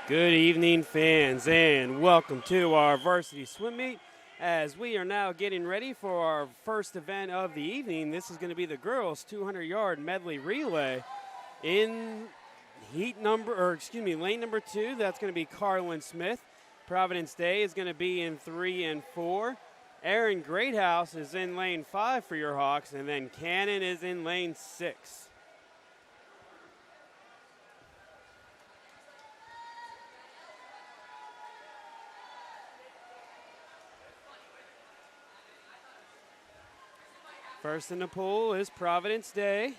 Good evening, fans, and welcome to our varsity swim meet as we are now getting ready for our first event of the evening. This is going to be the girls' 200-yard medley relay in lane number 2. That's going to be Carlin Smith. Providence Day is going to be in 3 and 4. Aaron Greathouse is in lane 5 for your Hawks, and then Cannon is in lane 6. First in the pool is Providence Day. It's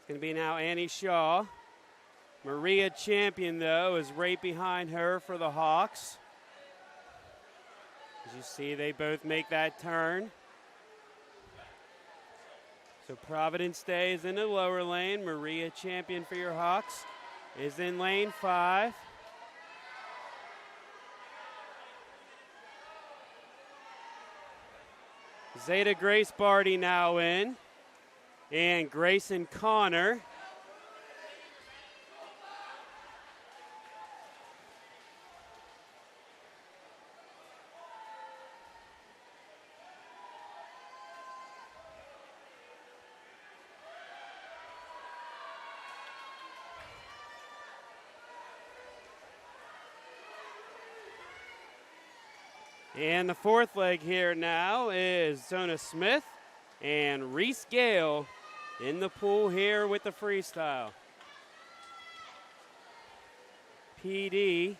going to be now Annie Shaw. Maria Champion, though, is right behind her for the Hawks. As you see, they both make that turn. So Providence Day is in the lower lane. Maria Champion for your Hawks is in lane 5. Zeta Grace Barty now in, and Grayson Connor. And the fourth leg here now is Zona Smith and Reese Gale in the pool here with the freestyle. PD.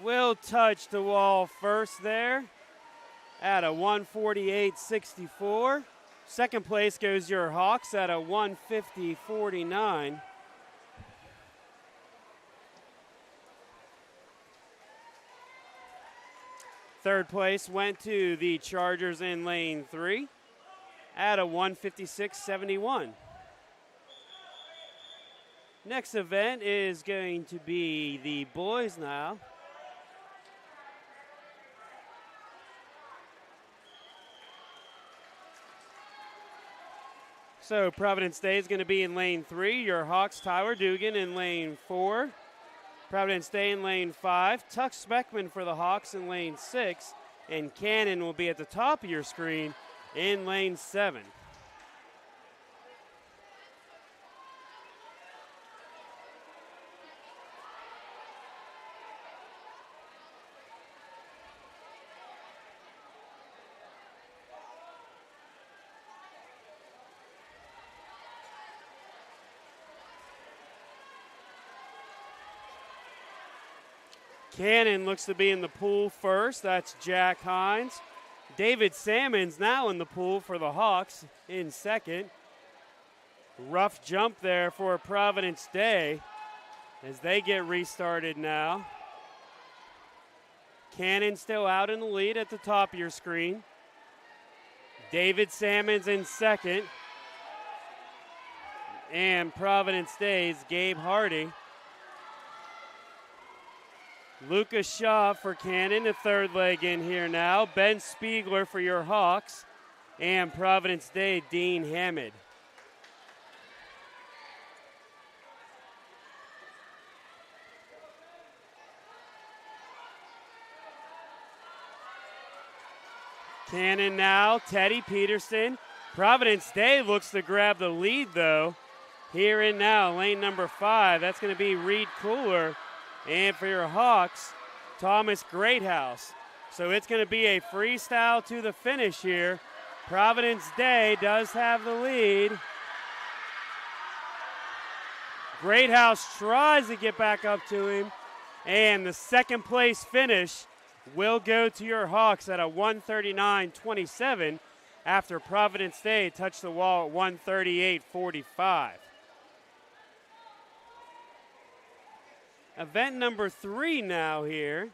Will touch the wall first there at a 148.64. Second place goes your Hawks at a 150.49. Third place went to the Chargers in lane 3 at a 156.71. Next event is going to be the boys now. So Providence Day is going to be in lane 3. Your Hawks, Tyler Dugan in lane 4. Providence Day in lane 5. Tuck Speckman for the Hawks in lane 6. And Cannon will be at the top of your screen in lane 7. Cannon looks to be in the pool first. That's Jack Hines. David Salmon's now in the pool for the Hawks in second. Rough jump there for Providence Day as they get restarted now. Cannon still out in the lead at the top of your screen. David Salmon's in second. And Providence Day's Gabe Hardy. Lucas Shaw for Cannon, the third leg in here now. Ben Spiegler for your Hawks. And Providence Day, Dean Hammond. Cannon now, Teddy Peterson. Providence Day looks to grab the lead, though. Here and now, lane number 5. That's going to be Reed Cooler. And for your Hawks, Thomas Greathouse. So it's going to be a freestyle to the finish here. Providence Day does have the lead. Greathouse tries to get back up to him. And the second place finish will go to your Hawks at a 139.27 after Providence Day touched the wall at 138.45. Event number 3 now here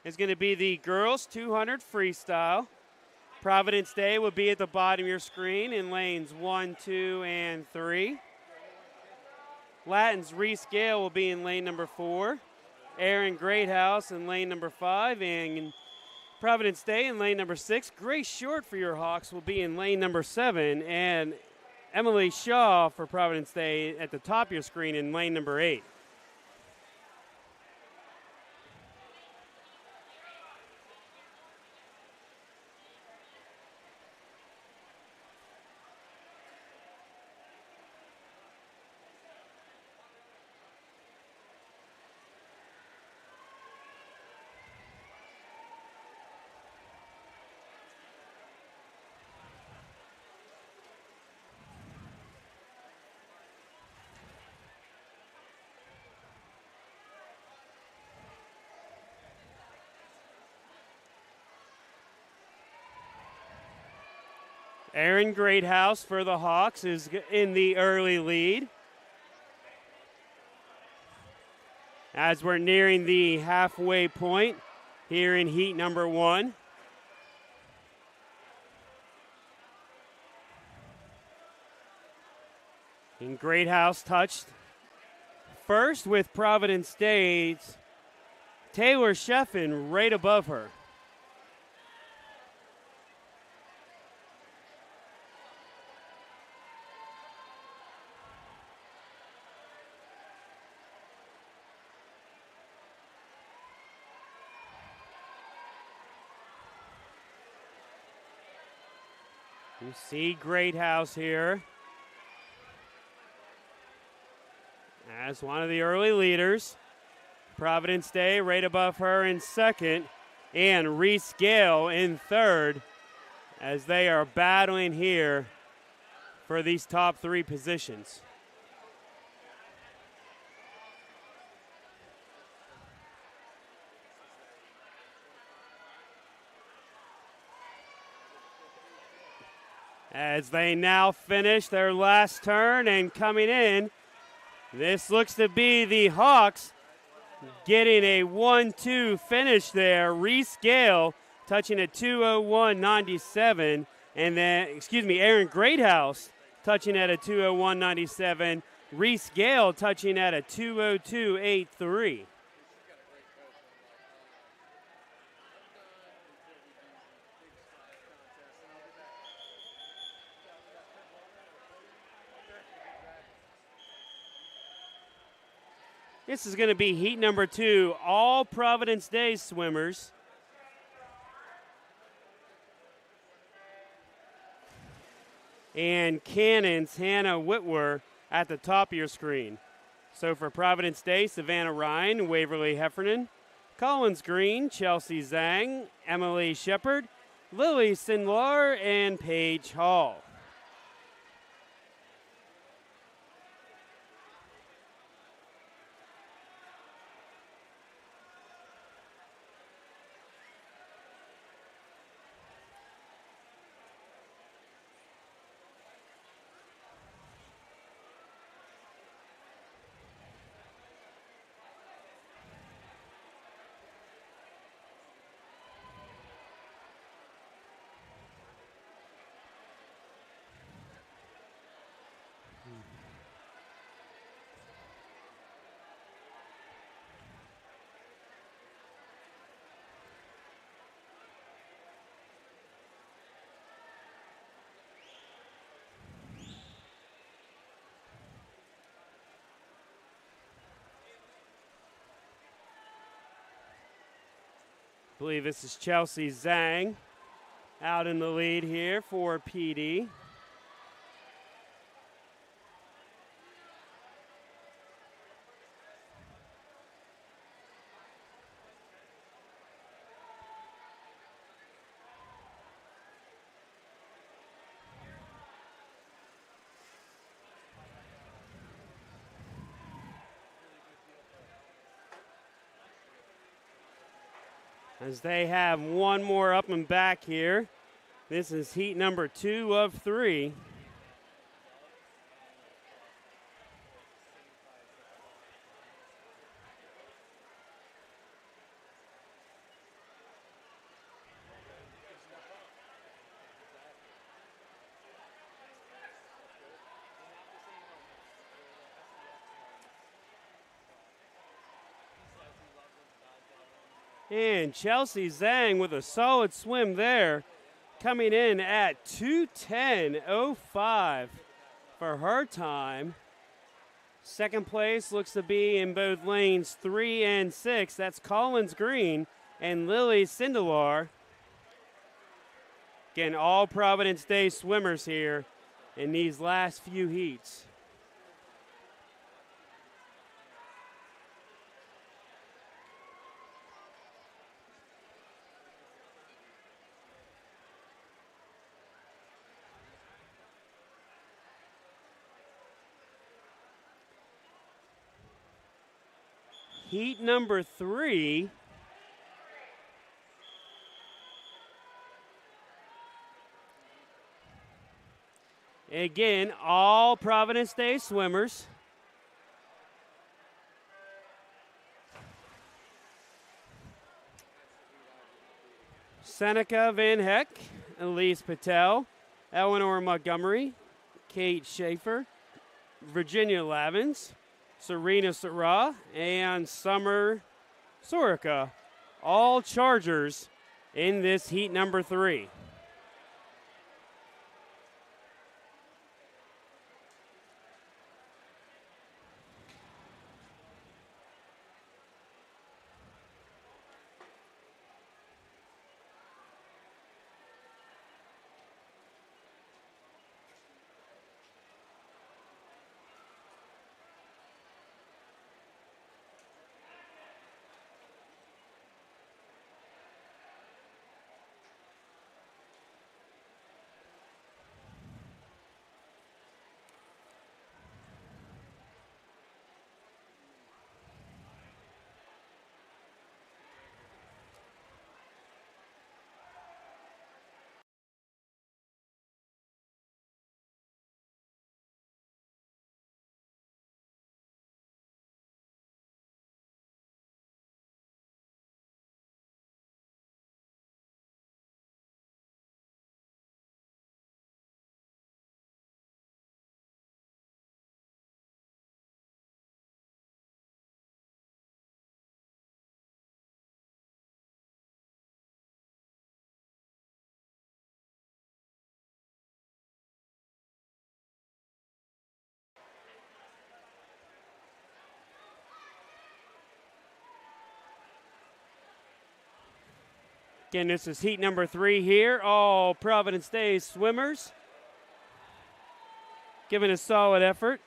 is going to be the girls 200 freestyle. Providence Day will be at the bottom of your screen in lanes 1, 2, and 3. Latin's Reese Gale will be in lane number 4. Aaron Greathouse in lane number 5, and Providence Day in lane number 6. Grace Short for your Hawks will be in lane number 7, and Emily Shaw for Providence Day at the top of your screen in lane number 8. Aaron Greathouse for the Hawks is in the early lead. As we're nearing the halfway point here in heat number 1. And Greathouse touched first with Providence Day's Taylor Sheffin right above her. You see Greathouse here as one of the early leaders. Providence Day right above her in second, and Reese Gale in third as they are battling here for these top 3 positions. As they now finish their last turn and coming in, this looks to be the Hawks getting a 1-2 finish there. Reese Gale touching a 2:01.97, and then, Aaron Greathouse touching at a 2:01.97. Reese Gale touching at a 2:02.83. This is going to be heat number 2, all Providence Day swimmers. And Cannon's Hannah Whitwer at the top of your screen. So for Providence Day, Savannah Ryan, Waverly Heffernan, Collins Green, Chelsea Zhang, Emily Shepard, Lily Sinlar, and Paige Hall. I believe this is Chelsea Zhang out in the lead here for PD. As they have one more up and back here. This is heat number 2 of 3. And Chelsea Zhang with a solid swim there, coming in at 2:10.05 for her time. Second place looks to be in both lanes 3 and 6. That's Collins Green and Lily Sindelar. Again, all Providence Day swimmers here in these last few heats. Heat number 3. Again, all Providence Day swimmers. Seneca Van Heck, Elise Patel, Eleanor Montgomery, Kate Schaefer, Virginia Lavins, Serena Sarah, and Summer Sorica, all Chargers in this heat number 3. Again, this is heat number 3 here. All Providence Day swimmers giving a solid effort.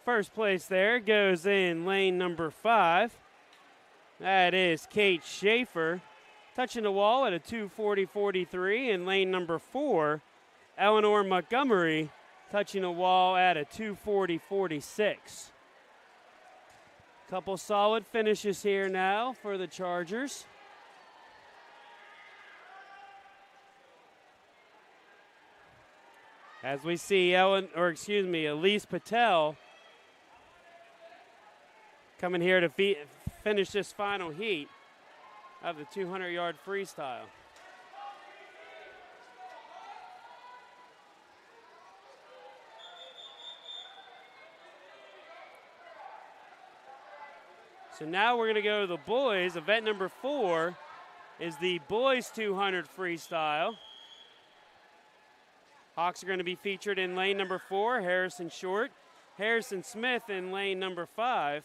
First place there goes in lane number 5. That is Kate Schaefer, touching the wall at a 2:40.43. In lane number 4, Eleanor Montgomery, touching the wall at a 2:40.46. Couple solid finishes here now for the Chargers. As we see Elise Patel coming here to finish this final heat of the 200-yard freestyle. So now we're going to go to the boys. Event number 4 is the boys 200 freestyle. Hawks are going to be featured in lane number 4, Harrison Short, Harrison Smith in lane number 5,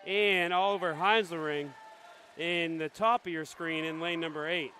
and Oliver Heinzelring in the top of your screen in lane number 8.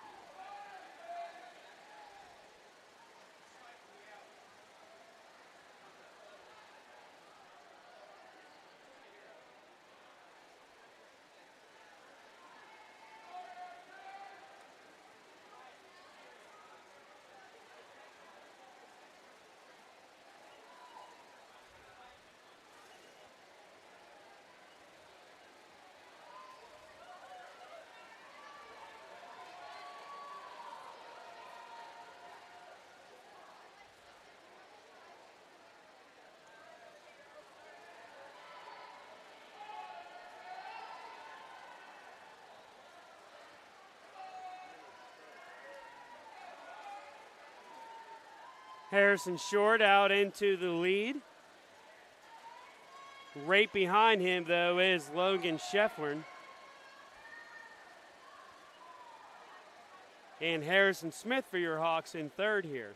Harrison Short out into the lead. Right behind him, though, is Logan Schefflin. And Harrison Smith for your Hawks in third here.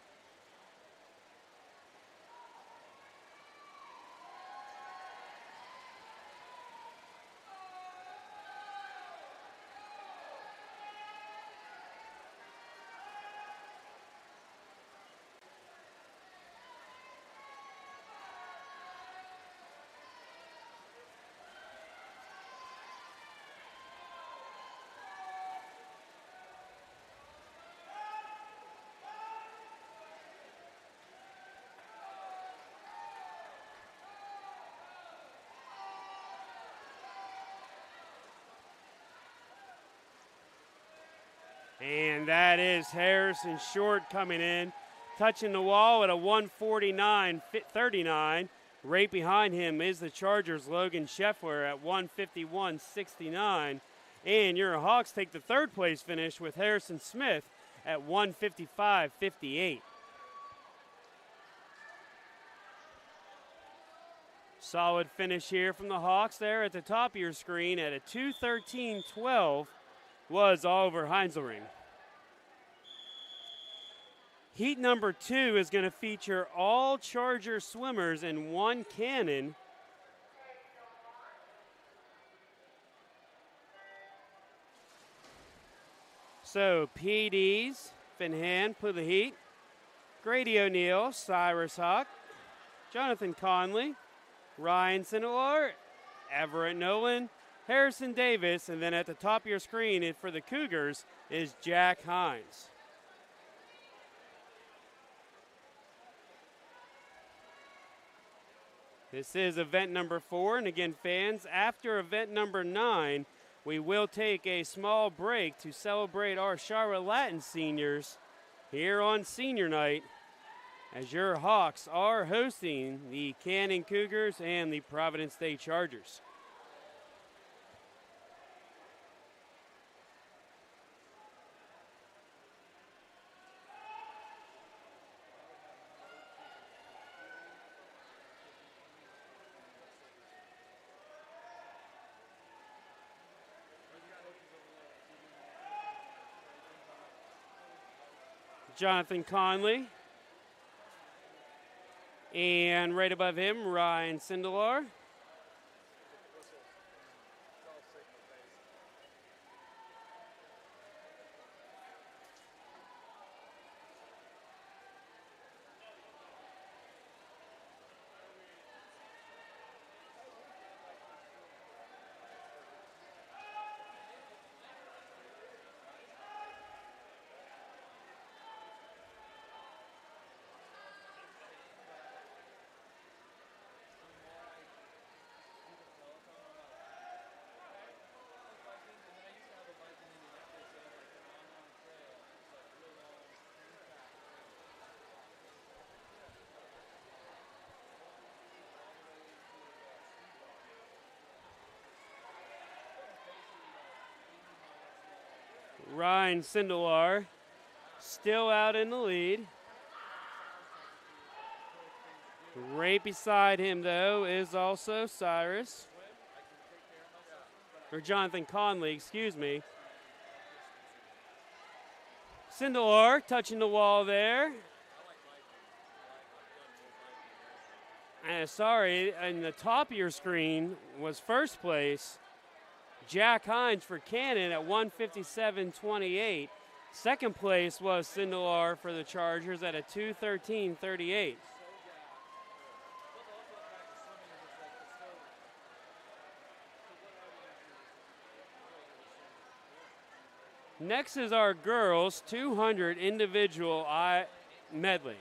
And that is Harrison Short coming in, touching the wall at a 149.39. Right behind him is the Chargers' Logan Scheffler at 151.69. And your Hawks take the third place finish with Harrison Smith at 155.58. Solid finish here from the Hawks there at the top of your screen at a 2:13.12 was Oliver Heinzelring. Heat number 2 is going to feature all Charger swimmers in one cannon. So PDs, Finhan, Pulaheet, Grady O'Neill, Cyrus Hawk, Jonathan Conley, Ryan Sindelar, Everett Nolan, Harrison Davis, and then at the top of your screen for the Cougars is Jack Hines. This is event number 4, and again, fans, after event number 9, we will take a small break to celebrate our Charlotte Latin seniors here on senior night, as your Hawks are hosting the Cannon Cougars and the Providence Day Chargers. Jonathan Conley. And right above him, Ryan Sindelar. Ryan Sindelar still out in the lead. Right beside him, though, is also Jonathan Conley, excuse me. Sindelar touching the wall there. Sorry, in the top of your screen was first place. Jack Hines for Cannon at 157.28. Second place was Sindelar for the Chargers at a 2:13.38. Next is our girls 200 individual medley.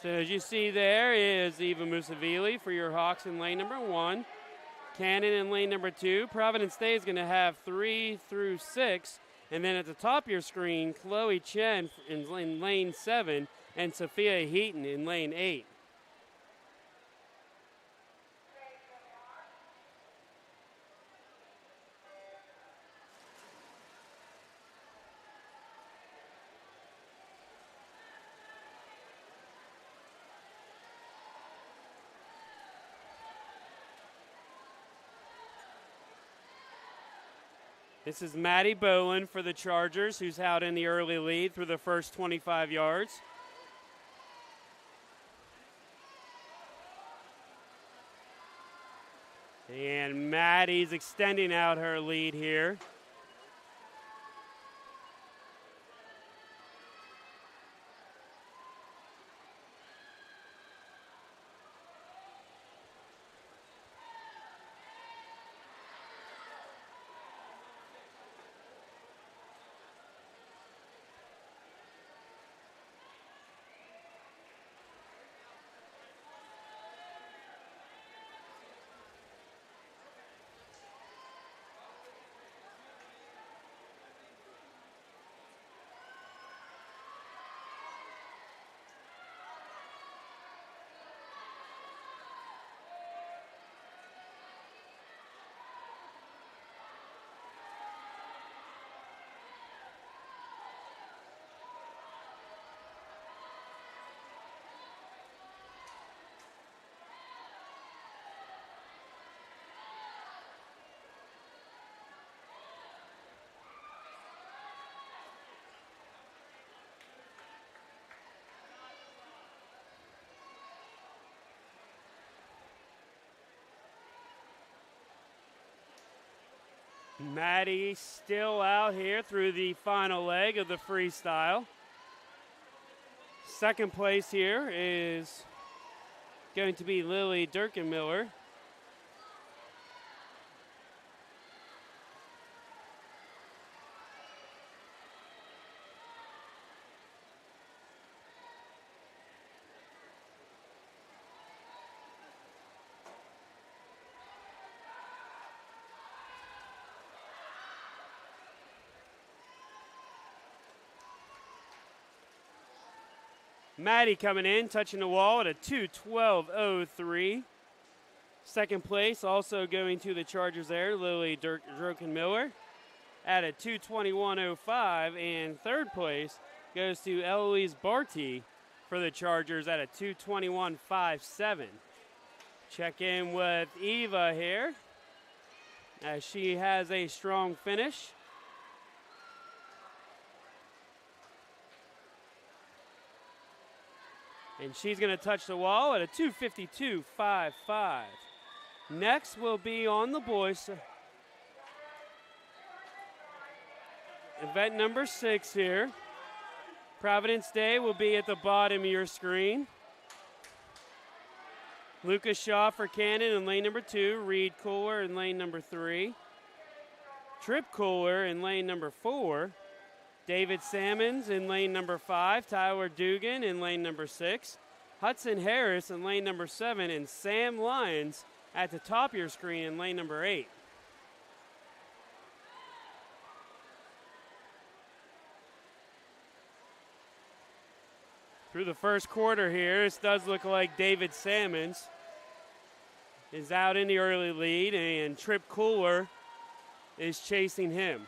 So as you see there is Eva Musavili for your Hawks in lane number 1. Cannon in lane number 2. Providence Day is going to have 3 through 6. And then at the top of your screen, Chloe Chen in lane 7 and Sophia Heaton in lane 8. This is Maddie Boland for the Chargers, who's out in the early lead through the first 25 yards. And Maddie's extending out her lead here. Maddie still out here through the final leg of the freestyle. Second place here is going to be Lily Durkenmiller. Maddie coming in, touching the wall at a 2:12.03. Second place also going to the Chargers there, Lily Durkenmiller at a 2:21.05. And third place goes to Eloise Barty for the Chargers at a 2:21.57. Check in with Eva here as she has a strong finish. And she's going to touch the wall at a 2:52.55. Next will be on the boys. Event number 6 here. Providence Day will be at the bottom of your screen. Lucas Shaw for Cannon in lane number 2. Reed Cooler in lane number 3. Trip Cooler in lane number 4. David Sammons in lane number 5, Tyler Dugan in lane number 6, Hudson Harris in lane number 7, and Sam Lyons at the top of your screen in lane number 8. Through the first quarter here, this does look like David Sammons is out in the early lead, and Trip Cooler is chasing him.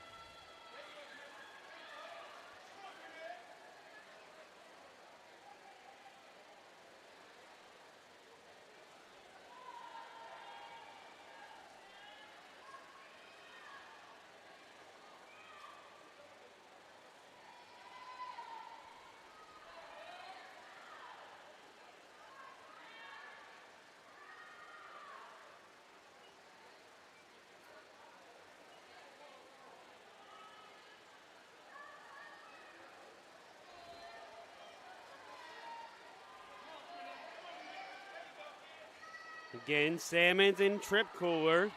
Again, Sammons and Trip Cooler.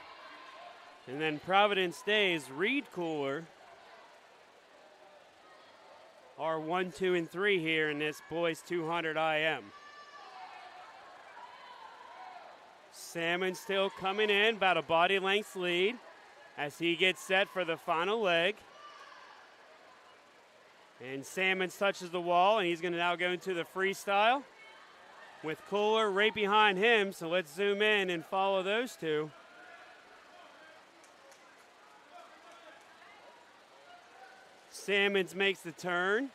And then Providence Day's Reed Cooler are 1, 2, and 3 here in this boys 200 IM. Sammons still coming in, about a body length lead as he gets set for the final leg. And Sammons touches the wall, and he's going to now go into the freestyle with Cooler right behind him. So let's zoom in and follow those two. Sammons makes the turn.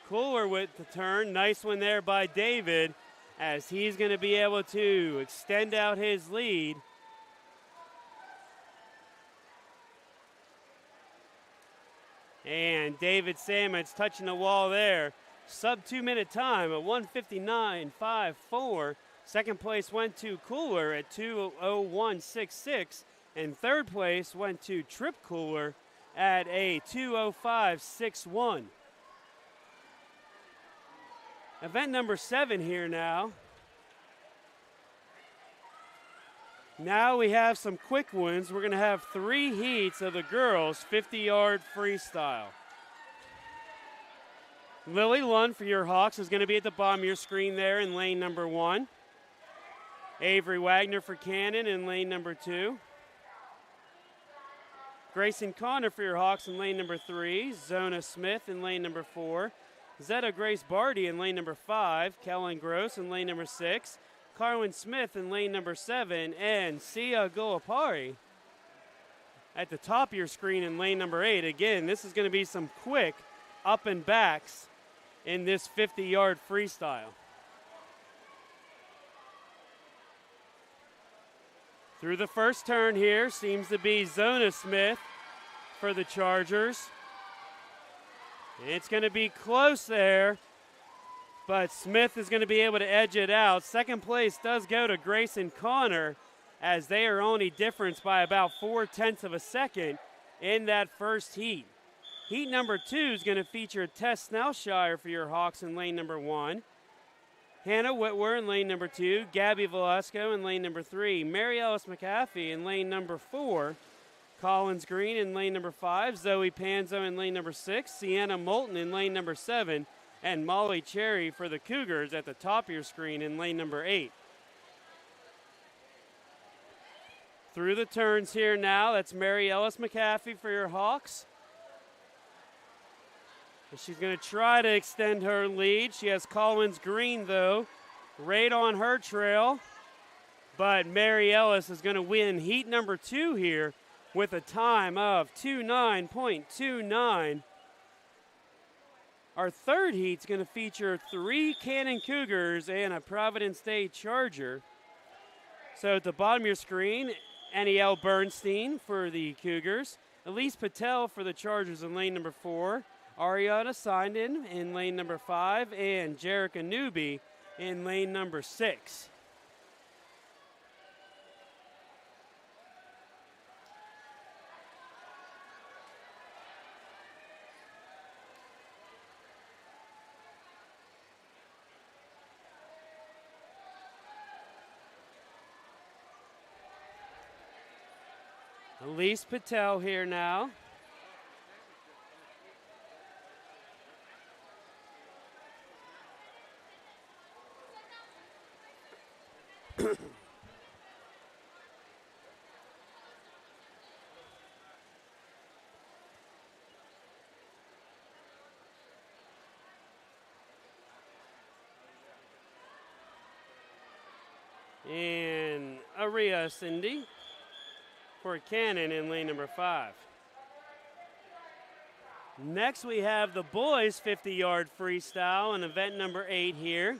Cooler with the turn. Nice one there by David as he's going to be able to extend out his lead. And David Sammons touching the wall there. Sub 2 minute time at 1:59.54. Second place went to Cooler at 2:01.66. And third place went to Trip Cooler at a 2:05.61. Event number 7 here now. Now we have some quick ones. We're going to have 3 heats of the girls' 50-yard freestyle. Lily Lund for your Hawks is going to be at the bottom of your screen there in lane number 1. Avery Wagner for Cannon in lane number 2. Grayson Connor for your Hawks in lane number 3. Zona Smith in lane number 4. Zeta Grace Barty in lane number 5. Kellen Gross in lane number 6. Carwin Smith in lane number 7. And Sia Golapari at the top of your screen in lane number 8. Again, this is going to be some quick up and backs in this 50-yard freestyle. Through the first turn here seems to be Zona Smith for the Chargers. It's going to be close there, but Smith is going to be able to edge it out. Second place does go to Grayson Connor, as they are only difference by about 0.4 of a second in that first heat. Heat number 2 is going to feature Tess Snellshire for your Hawks in lane number 1. Hannah Whitwer in lane number 2. Gabby Velasco in lane number 3. Mary Ellis McAfee in lane number 4. Collins Green in lane number 5. Zoe Panzo in lane number 6. Sienna Moulton in lane number 7. And Molly Cherry for the Cougars at the top of your screen in lane number 8. Through the turns here now, that's Mary Ellis McAfee for your Hawks. She's going to try to extend her lead. She has Collins Green, though, right on her trail. But Mary Ellis is going to win heat number 2 here with a time of 2:09.29. Our third heat's going to feature 3 Cannon Cougars and a Providence Day Charger. So at the bottom of your screen, Anielle Bernstein for the Cougars. Elise Patel for the Chargers in lane number 4. Ariana Sinden in lane number 5, and Jerica Newby in lane number 6. Elise Patel here now. And Aria Cindy for Cannon in lane number 5. Next we have the boys 50-yard freestyle in event number 8 here.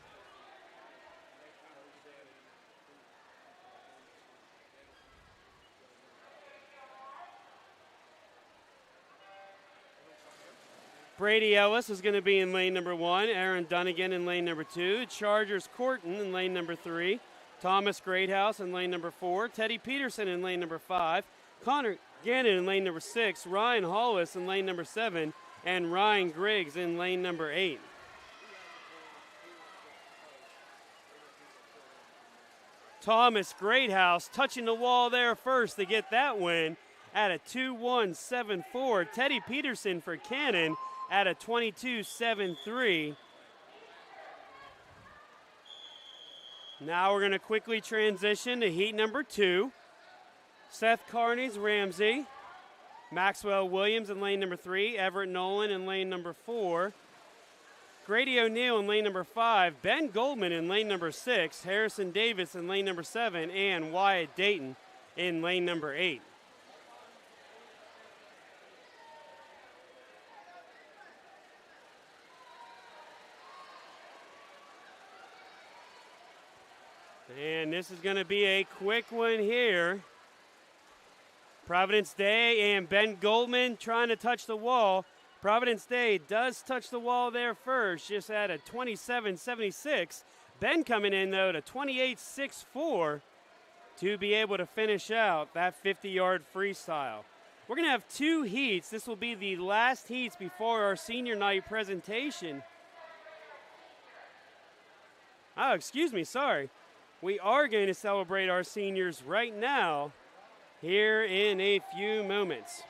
Brady Ellis is going to be in lane number 1. Aaron Dunnigan in lane number 2. Chargers Corton in lane number 3. Thomas Greathouse in lane number 4. Teddy Peterson in lane number 5. Connor Gannon in lane number 6. Ryan Hollis in lane number 7. And Ryan Griggs in lane number 8. Thomas Greathouse touching the wall there first to get that win at a 2:1.74. Teddy Peterson for Cannon at a 22.73. Now we're going to quickly transition to heat number 2. Seth Carney's Ramsey. Maxwell Williams in lane number 3. Everett Nolan in lane number 4. Grady O'Neill in lane number 5. Ben Goldman in lane number 6. Harrison Davis in lane number 7. And Wyatt Dayton in lane number 8. And this is going to be a quick one here. Providence Day and Ben Goldman trying to touch the wall. Providence Day does touch the wall there first, just at a 27.76. Ben coming in, though, to 28.64 to be able to finish out that 50-yard freestyle. We're going to have 2 heats. This will be the last heats before our senior night presentation. Oh, excuse me, sorry. We are going to celebrate our seniors right now here in a few moments.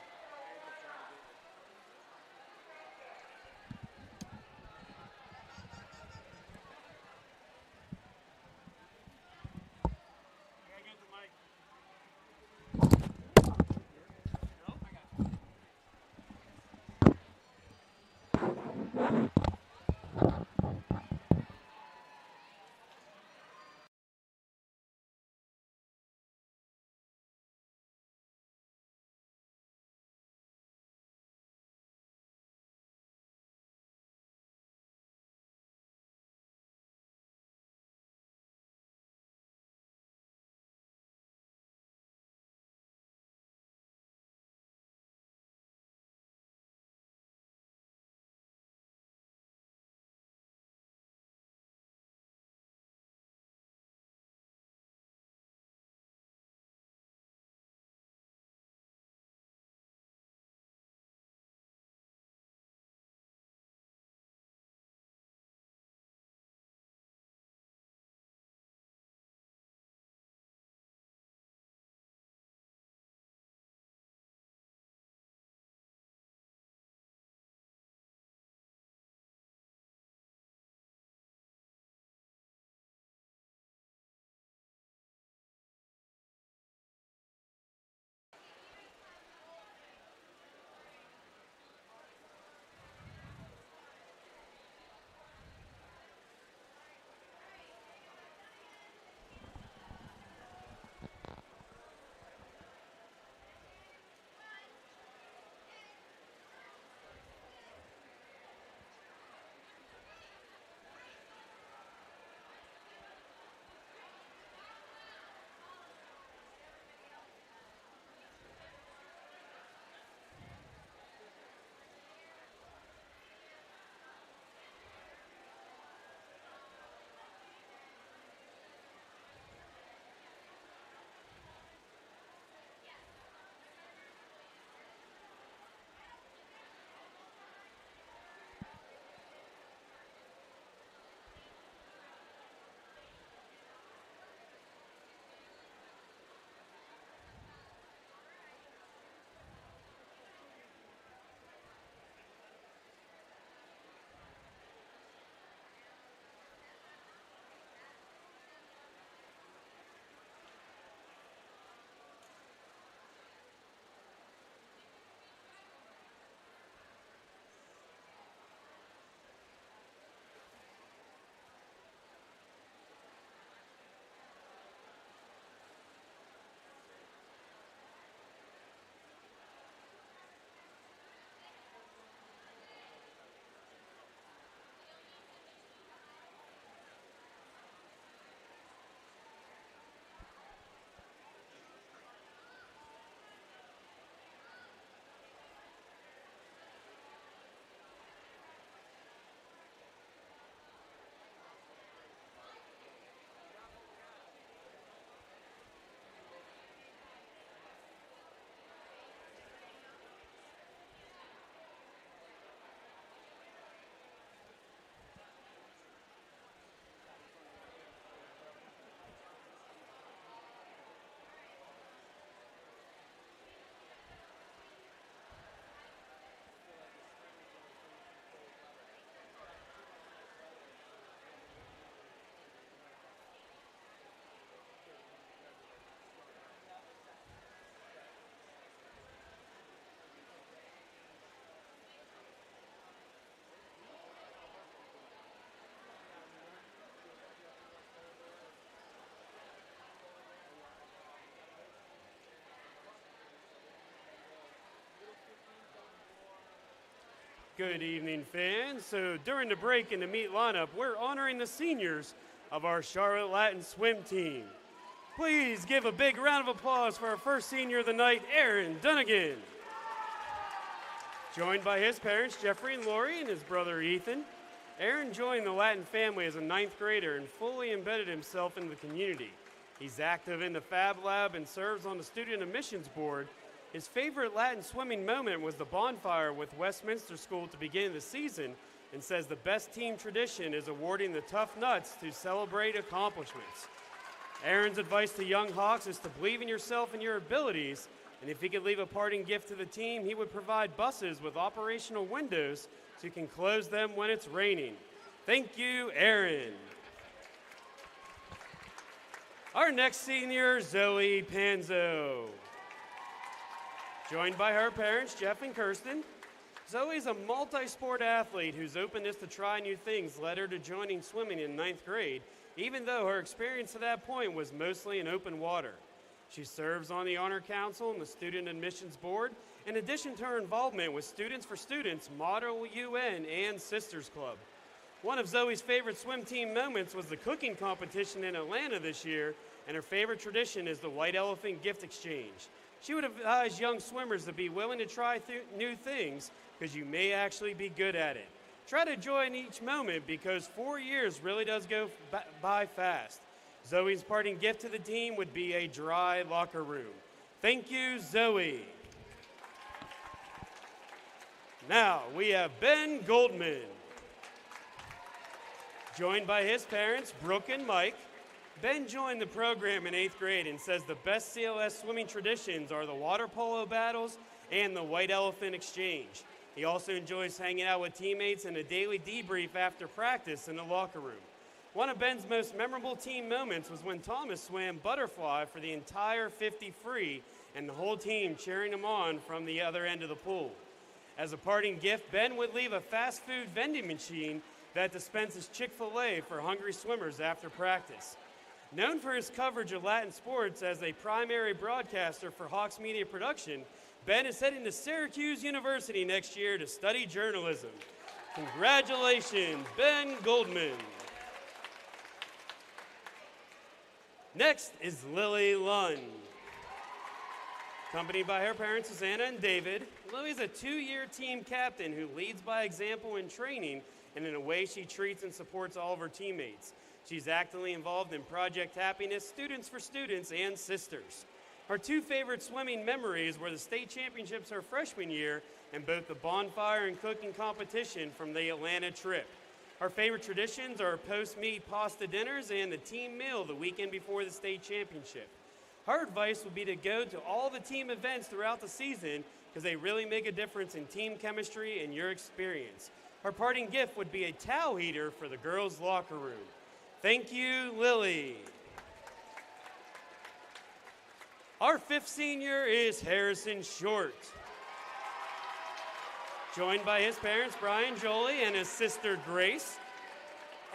Good evening, fans. So during the break in the meet lineup, we're honoring the seniors of our Charlotte Latin swim team. Please give a big round of applause for our first senior of the night, Aaron Dunnigan. Joined by his parents, Jeffrey and Lori, and his brother, Ethan, Aaron joined the Latin family as a ninth grader and fully embedded himself in the community. He's active in the Fab Lab and serves on the Student Admissions Board. His favorite Latin swimming moment was the bonfire with Westminster School to begin the season, and says the best team tradition is awarding the tough nuts to celebrate accomplishments. Aaron's advice to young Hawks is to believe in yourself and your abilities, and if he could leave a parting gift to the team, he would provide buses with operational windows so you can close them when it's raining. Thank you, Aaron. Our next senior, Zoe Panzo. Joined by her parents, Jeff and Kirsten, Zoe's a multi-sport athlete whose openness to try new things led her to joining swimming in ninth grade, even though her experience to that point was mostly in open water. She serves on the Honor Council and the Student Admissions Board, in addition to her involvement with Students for Students, Model UN, and Sisters Club. One of Zoe's favorite swim team moments was the cooking competition in Atlanta this year, and her favorite tradition is the White Elephant gift exchange. She would advise young swimmers to be willing to try new things because you may actually be good at it. Try to join each moment because 4 years really does go by fast. Zoe's parting gift to the team would be a dry locker room. Thank you, Zoe. Now we have Ben Goldman. Joined by his parents, Brooke and Mike, Ben joined the program in 8th grade and says the best CLS swimming traditions are the water polo battles and the White Elephant exchange. He also enjoys hanging out with teammates and a daily debrief after practice in the locker room. One of Ben's most memorable team moments was when Thomas swam butterfly for the entire 50 free and the whole team cheering him on from the other end of the pool. As a parting gift, Ben would leave a fast food vending machine that dispenses Chick-fil-A for hungry swimmers after practice. Known for his coverage of Latin sports as a primary broadcaster for Hawks Media Production, Ben is heading to Syracuse University next year to study journalism. Congratulations, Ben Goldman. Next is Lily Lund. Accompanied by her parents, Susanna and David, Lily's a 2-year team captain who leads by example in training and in a way she treats and supports all of her teammates. She's actively involved in Project Happiness, Students for Students, and Sisters. Her 2 favorite swimming memories were the state championships her freshman year and both the bonfire and cooking competition from the Atlanta trip. Her favorite traditions are post-meet pasta dinners and the team meal the weekend before the state championship. Her advice would be to go to all the team events throughout the season because they really make a difference in team chemistry and your experience. Her parting gift would be a towel heater for the girls' locker room. Thank you, Lily. Our 5th senior is Harrison Short. Joined by his parents, Brian Jolie, and his sister, Grace.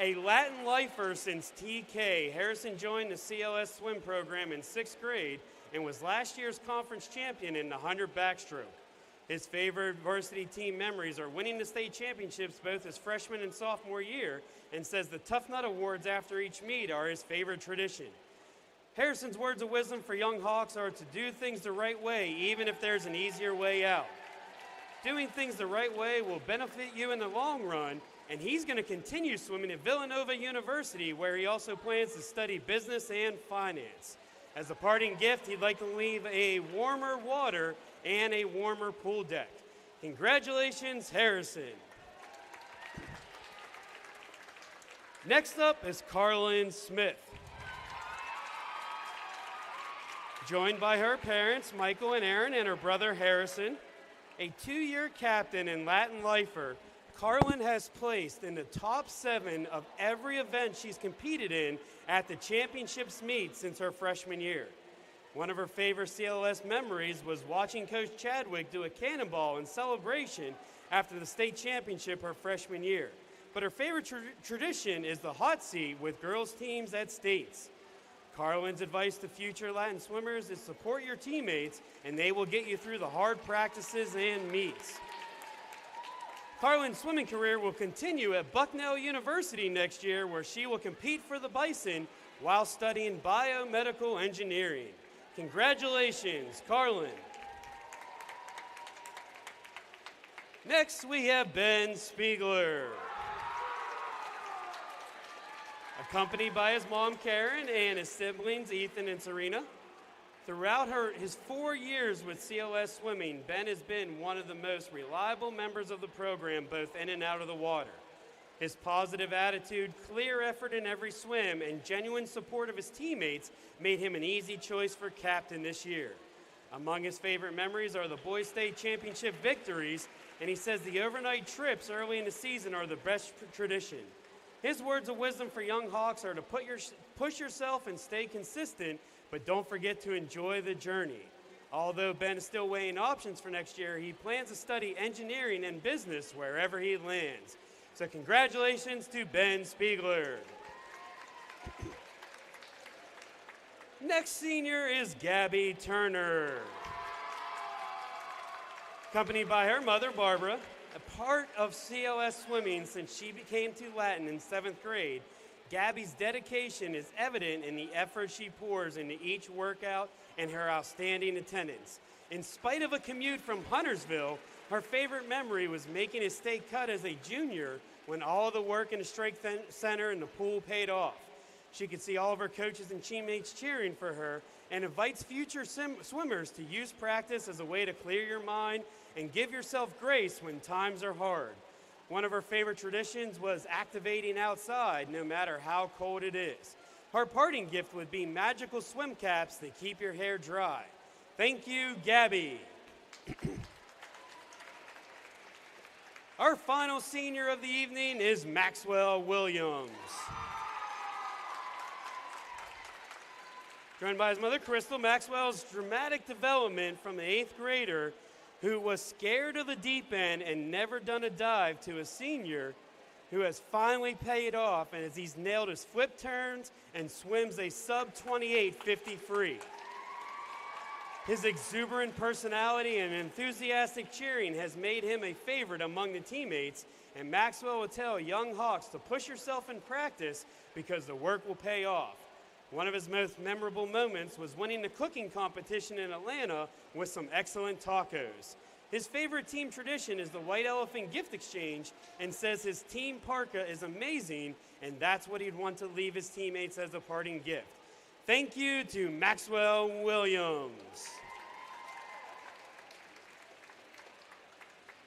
A Latin lifer since TK, Harrison joined the CLS swim program in 6th grade and was last year's conference champion in the 100 backstroke. His favorite varsity team memories are winning the state championships both his freshman and sophomore year, and says the Tough Nut Awards after each meet are his favorite tradition. Harrison's words of wisdom for young Hawks are to do things the right way, even if there's an easier way out. Doing things the right way will benefit you in the long run, and he's going to continue swimming at Villanova University, where he also plans to study business and finance. As a parting gift, he'd like to leave a warmer water and a warmer pool deck. Congratulations, Harrison. Next up is Carlin Smith. Joined by her parents, Michael and Aaron, and her brother, Harrison, a 2-year captain and Latin lifer, Carlin has placed in the top 7 of every event she's competed in at the championships meet since her freshman year. One of her favorite CLS memories was watching Coach Chadwick do a cannonball in celebration after the state championship her freshman year. But her favorite tradition is the hot seat with girls' teams at states. Carlin's advice to future Latin swimmers is support your teammates, and they will get you through the hard practices and meets. Carlin's swimming career will continue at Bucknell University next year, where she will compete for the Bison while studying biomedical engineering. Congratulations, Carlin. Next, we have Ben Spiegler. Accompanied by his mom, Karen, and his siblings, Ethan and Serena. Throughout his 4 years with CLS Swimming, Ben has been one of the most reliable members of the program, both in and out of the water. His positive attitude, clear effort in every swim, and genuine support of his teammates made him an easy choice for captain this year. Among his favorite memories are the Boys State Championship victories, and he says the overnight trips early in the season are the best tradition. His words of wisdom for young Hawks are to push yourself and stay consistent, but don't forget to enjoy the journey. Although Ben is still weighing options for next year, he plans to study engineering and business wherever he lands. So congratulations to Ben Spiegler. Next senior is Gabby Turner. Accompanied by her mother, Barbara, a part of CLS Swimming since she became too Latin in 7th grade, Gabby's dedication is evident in the effort she pours into each workout and her outstanding attendance. In spite of a commute from Huntersville, her favorite memory was making a state cut as a junior when all the work in the strength center and the pool paid off. She could see all of her coaches and teammates cheering for her and invites future swimmers to use practice as a way to clear your mind and give yourself grace when times are hard. One of her favorite traditions was activating outside no matter how cold it is. Her parting gift would be magical swim caps that keep your hair dry. Thank you, Gabby. Our final senior of the evening is Maxwell Williams. Joined by his mother, Crystal, Maxwell's dramatic development from the 8th grader who was scared of the deep end and never done a dive to a senior who has finally paid off and as he's nailed his flip turns and swims a sub-28 50 free. His exuberant personality and enthusiastic cheering has made him a favorite among the teammates, and Maxwell will tell young Hawks to push yourself in practice because the work will pay off. One of his most memorable moments was winning the cooking competition in Atlanta with some excellent tacos. His favorite team tradition is the White Elephant gift exchange and says his team parka is amazing and that's what he'd want to leave his teammates as a parting gift. Thank you to Maxwell Williams.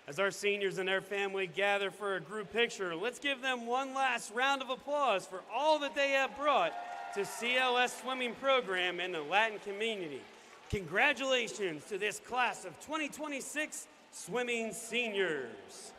As our seniors and their family gather for a group picture, let's give them one last round of applause for all that they have brought to CLS Swimming Program and the Latin community. Congratulations to this class of 2026 swimming seniors.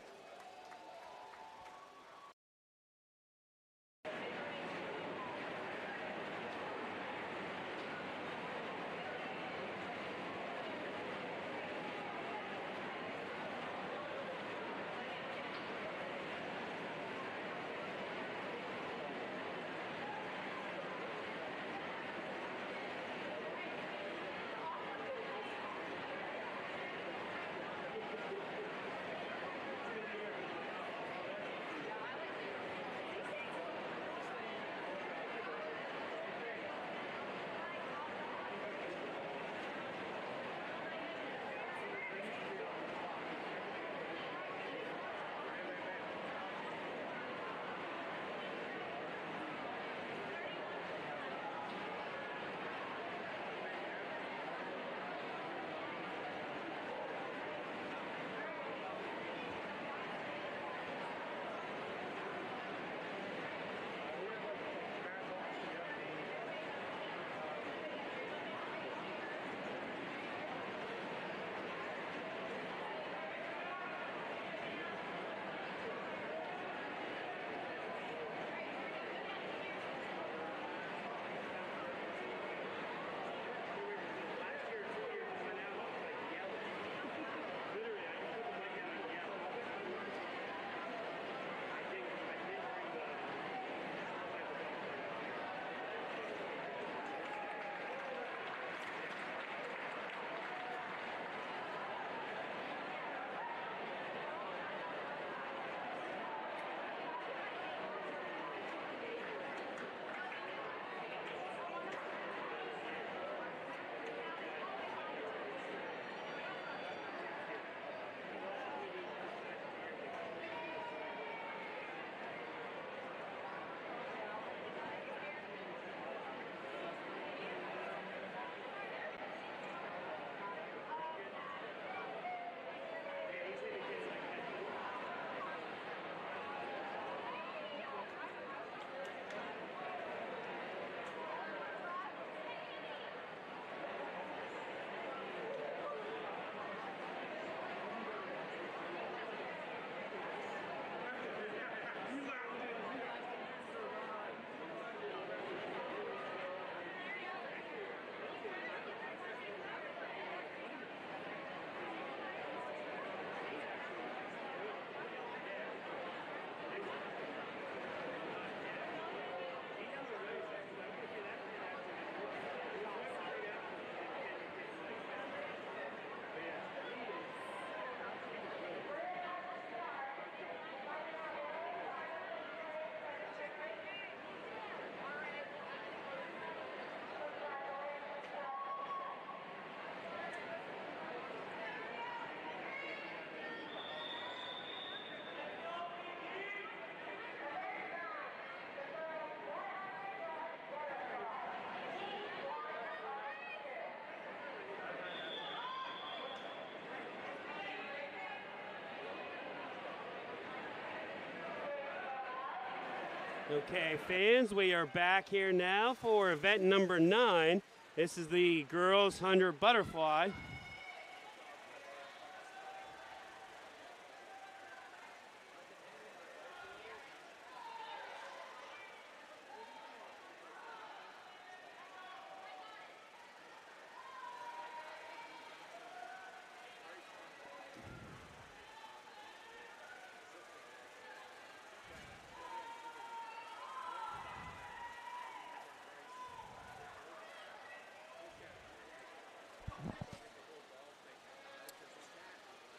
Okay, fans, we are back here now for event number 9. This is the girls 100 butterfly.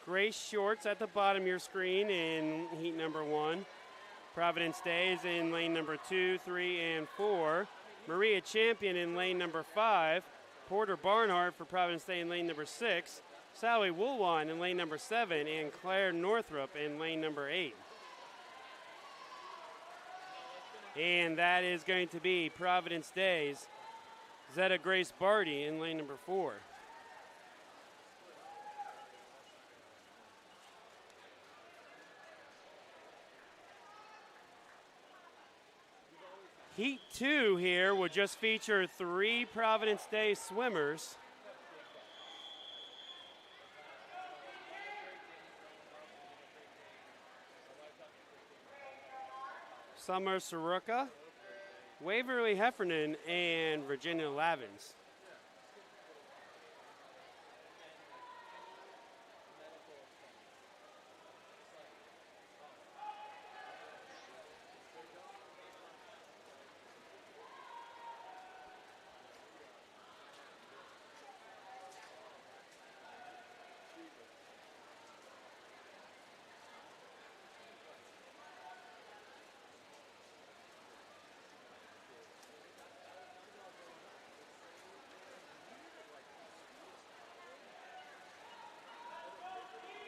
Grace Shorts at the bottom of your screen in heat number 1. Providence Day is in lane number 2, 3, and 4. Maria Champion in lane number 5. Porter Barnhart for Providence Day in lane number 6. Sally Woolwine in lane number 7. And Claire Northrup in lane number 8. And that is going to be Providence Day's Zeta Grace Barty in lane number 4. Heat 2 here will just feature 3 Providence Day swimmers. Summer Saruka, Waverly Heffernan, and Virginia Lavins.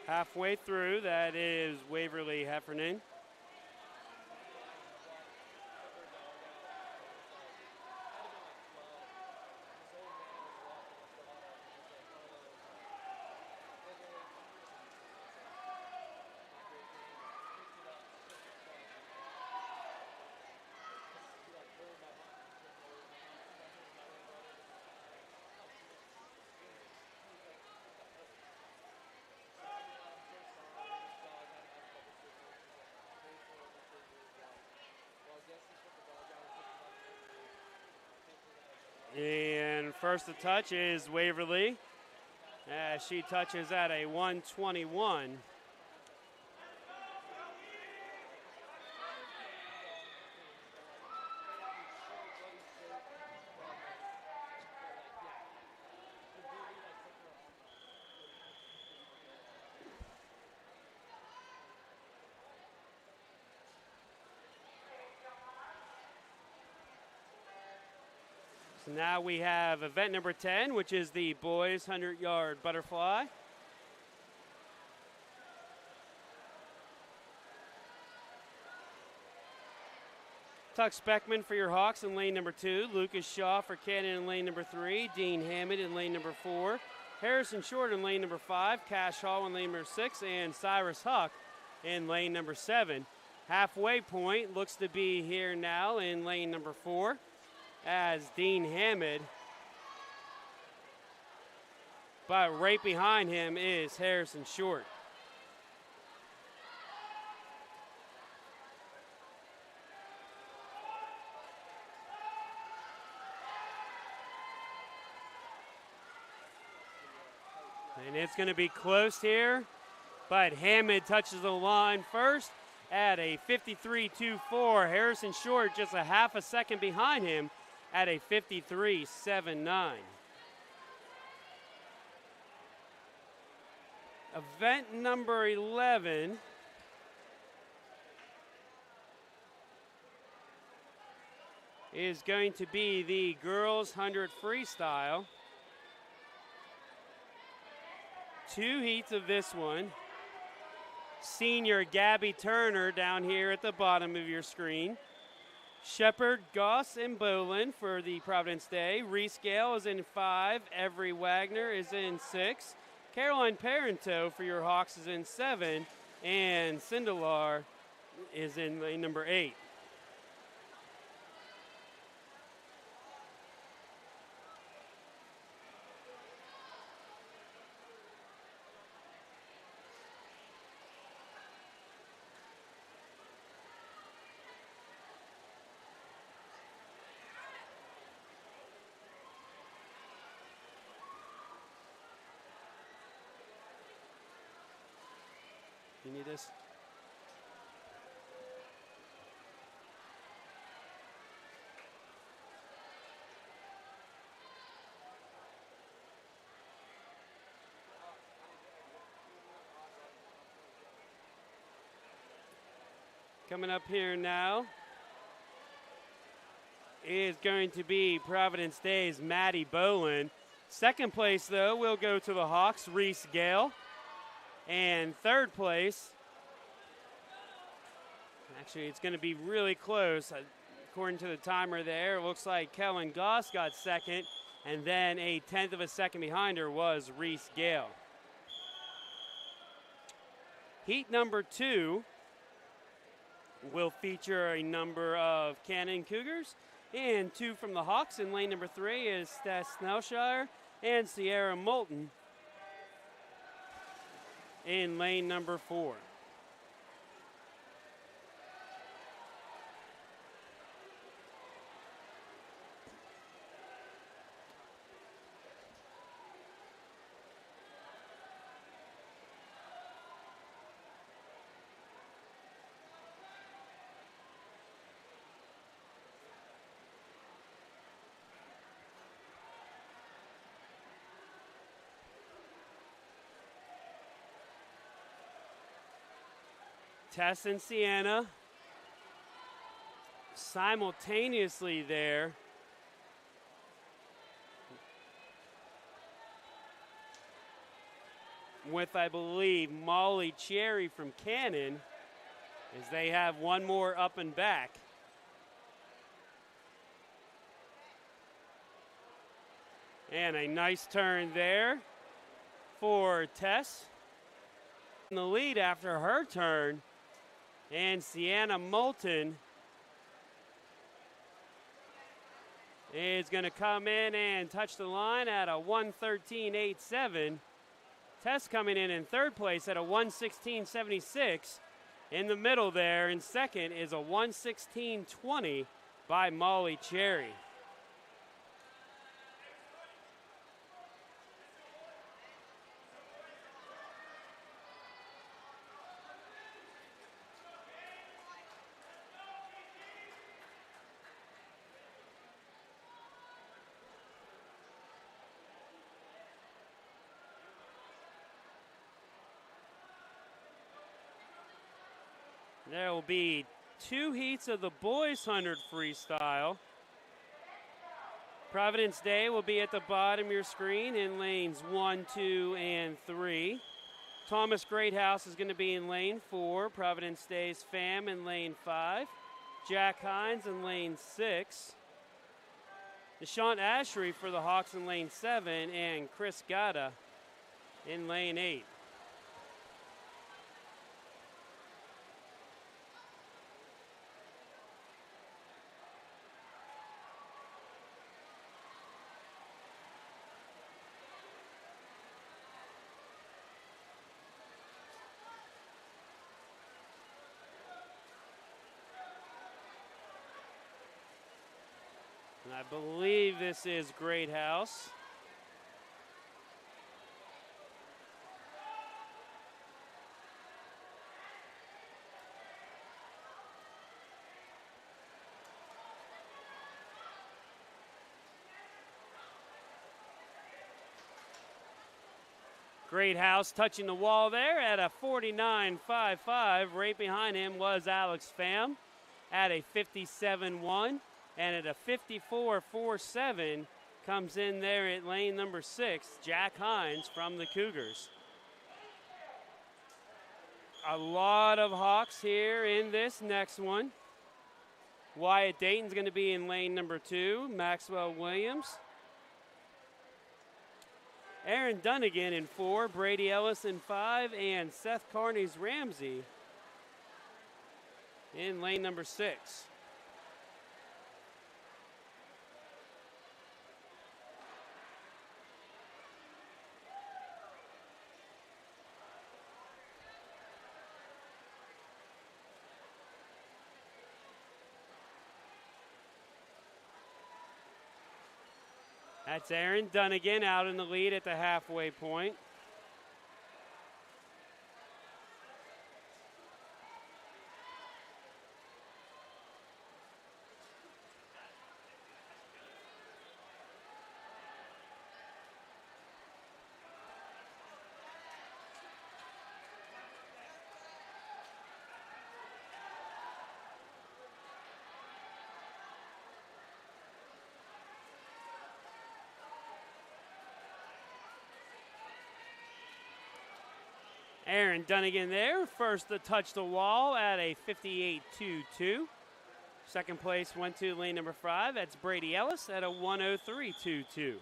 Halfway through, that is Waverly Heffernan. And first to touch is Waverly, as she touches at a 121. So now we have event number 10, which is the boys 100-yard butterfly. Tuck Speckman for your Hawks in lane number 2. Lucas Shaw for Cannon in lane number 3. Dean Hammond in lane number 4. Harrison Short in lane number 5. Cash Hall in lane number 6. And Cyrus Huck in lane number 7. Halfway point looks to be here now in lane number 4 as Dean Hammond. But right behind him is Harrison Short. And it's going to be close here, but Hammond touches the line first at a 53.24. Harrison Short just a half a second behind him at a 53.79. Event number 11 is going to be the girls 100 freestyle. 2 heats of this one. Senior Gabby Turner down here at the bottom of your screen. Shepard, Goss, and Bolin for the Providence Day. Reese Gale is in 5. Every Wagner is in 6. Caroline Parento for your Hawks is in 7. And Sindelar is in lane number 8. You need this? Coming up here now is going to be Providence Day's Maddie Boland. Second place, though, will go to the Hawks, Reese Gale. And third place, actually, it's going to be really close. According to the timer there, it looks like Kellen Goss got second, and then a tenth of a second behind her was Reese Gale. Heat number 2 will feature a number of Cannon Cougars and 2 from the Hawks. In lane number 3 is Steph Snellshire and Sierra Moulton in lane number 4. Tess and Sienna simultaneously there. With, I believe, Molly Cherry from Cannon, as they have one more up and back. And a nice turn there for Tess. In the lead after her turn. And Sienna Moulton is going to come in and touch the line at a 1:13.87. Tess coming in third place at a 1:16.76. In the middle there in second is a 1:16.20 by Molly Cherry. There will be 2 heats of the boys 100 freestyle. Providence Day will be at the bottom of your screen in lanes 1, 2, and 3. Thomas Greathouse is going to be in lane 4. Providence Day's Fam in lane 5. Jack Hines in lane 6. Deshaun Ashery for the Hawks in lane 7. And Chris Gata in lane 8. And I believe this is Greathouse. Greathouse touching the wall there at a 49.55. Right behind him was Alex Pham at a 57.1. And at a 54.47 comes in there at lane number 6, Jack Hines from the Cougars. A lot of Hawks here in this next one. Wyatt Dayton's going to be in lane number 2, Maxwell Williams. Aaron Dunnigan in 4, Brady Ellis in 5, and Seth Carney's Ramsey in lane number 6. That's Aaron Dunnigan out in the lead at the halfway point. Aaron Dunnigan there, first to touch the wall at a 58.22. Second place went to lane number 5. That's Brady Ellis at a 103.22.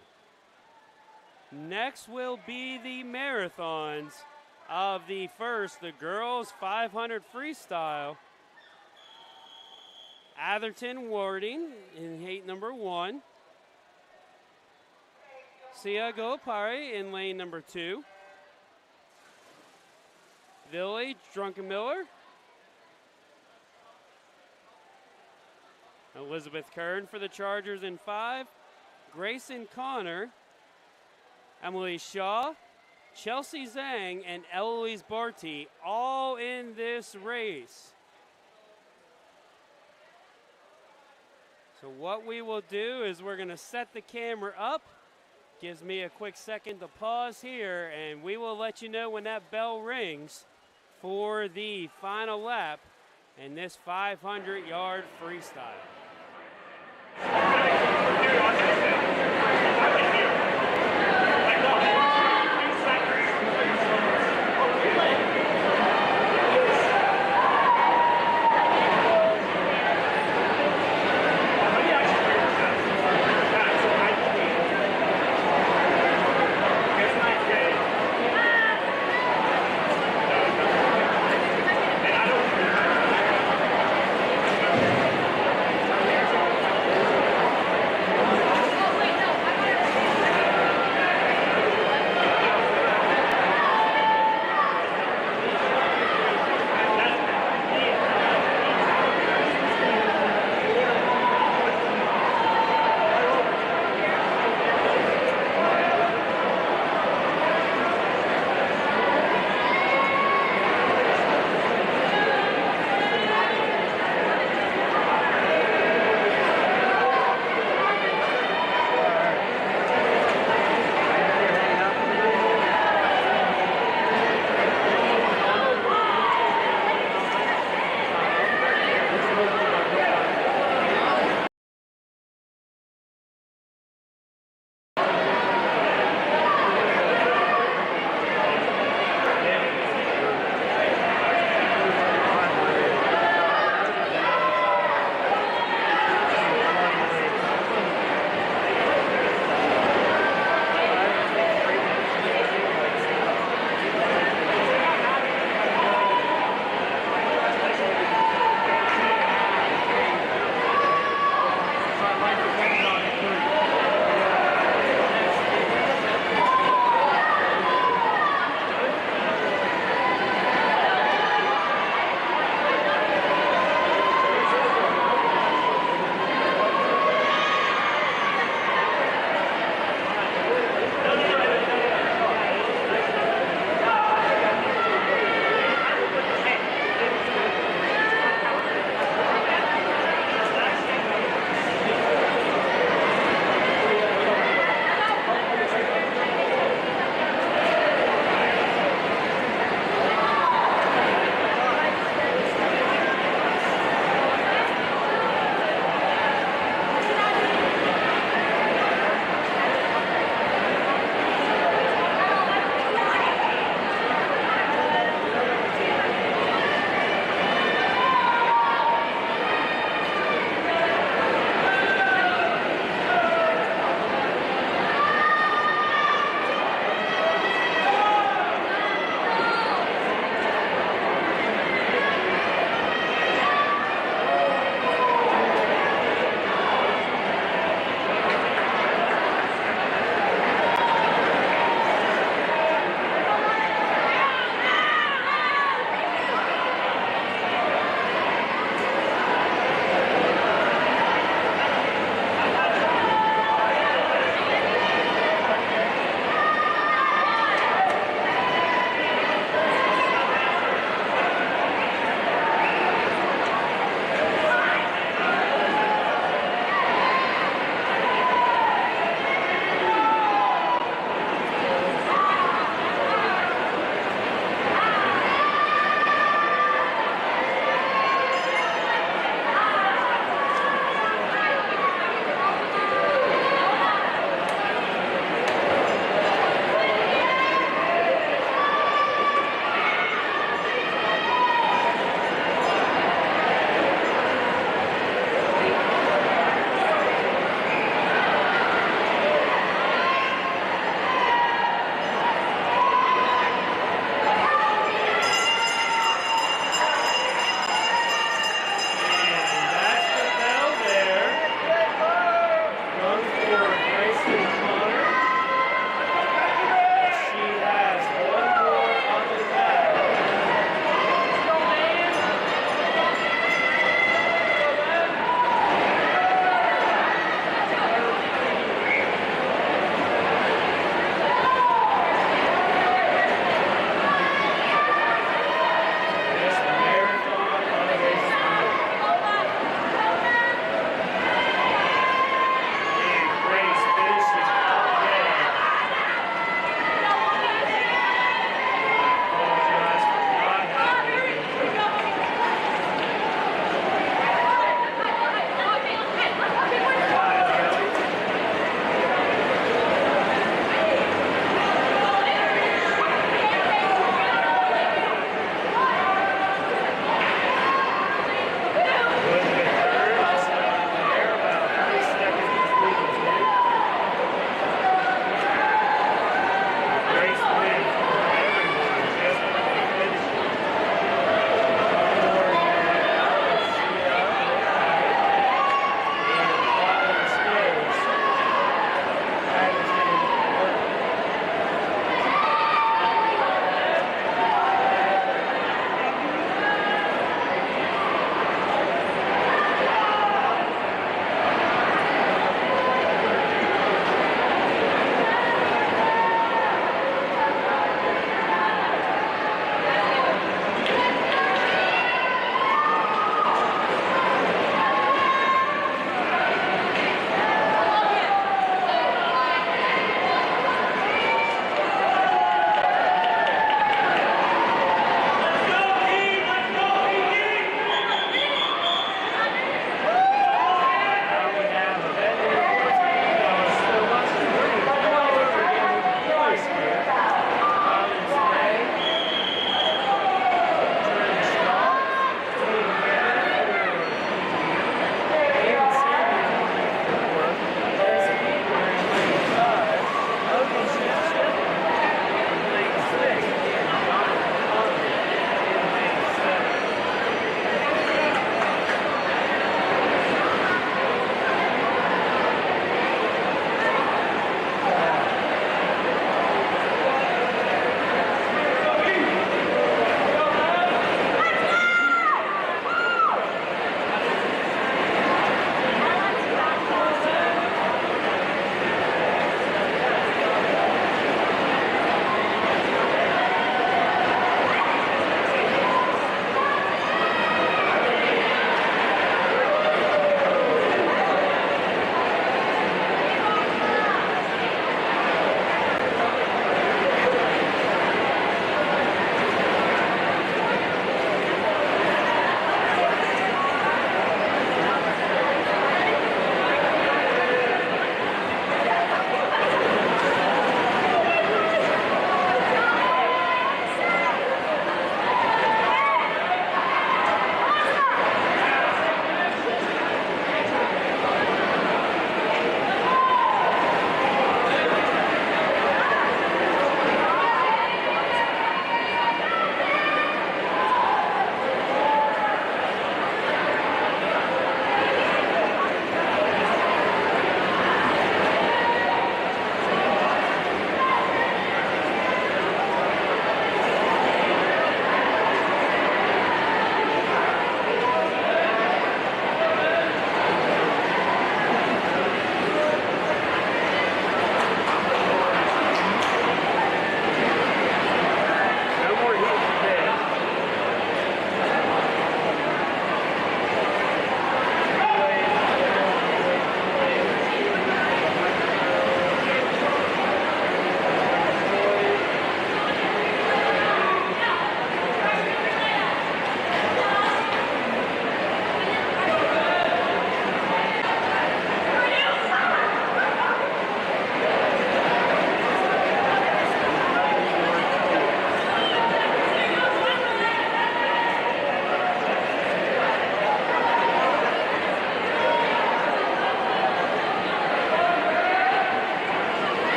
Next will be the marathons of the girls 500 freestyle. Atherton Warding in heat number 1. Sia Gopari in lane number 2. Billy Drunkenmiller. Elizabeth Kern for the Chargers in 5. Grayson Connor. Emily Shaw. Chelsea Zhang and Eloise Barty all in this race. So what we will do is we're going to set the camera up. Gives me a quick second to pause here, and we will let you know when that bell rings for the final lap in this 500-yard freestyle.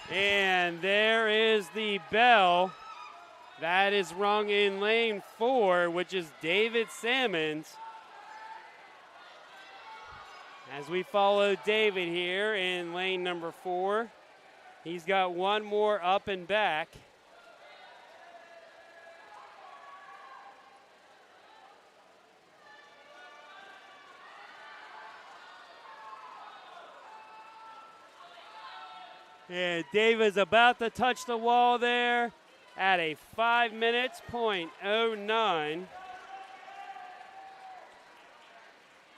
And there is the bell. That is rung in lane 4, which is David Salmons. As we follow David here in lane number 4, he's got one more up and back. And David's about to touch the wall there at a 5 minutes .09.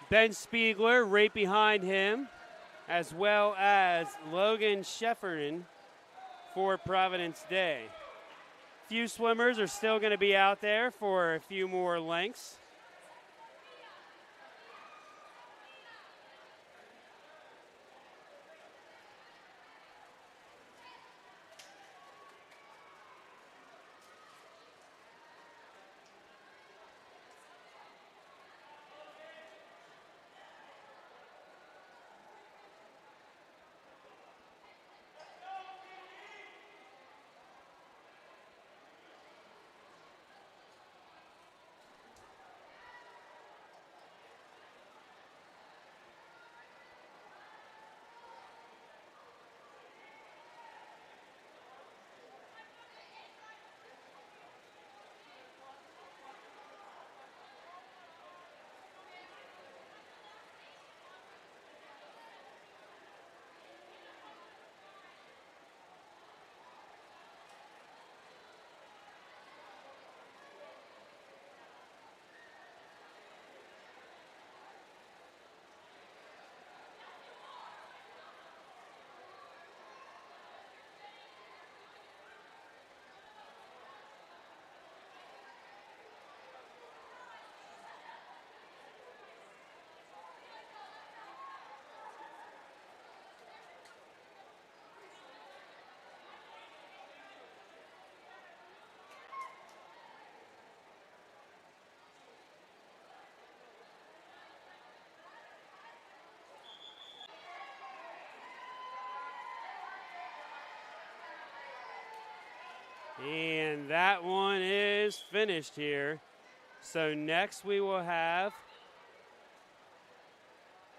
Ben Spiegler right behind him, as well as Logan Schefferin for Providence Day. Few swimmers are still going to be out there for a few more lengths. And that one is finished here. So next we will have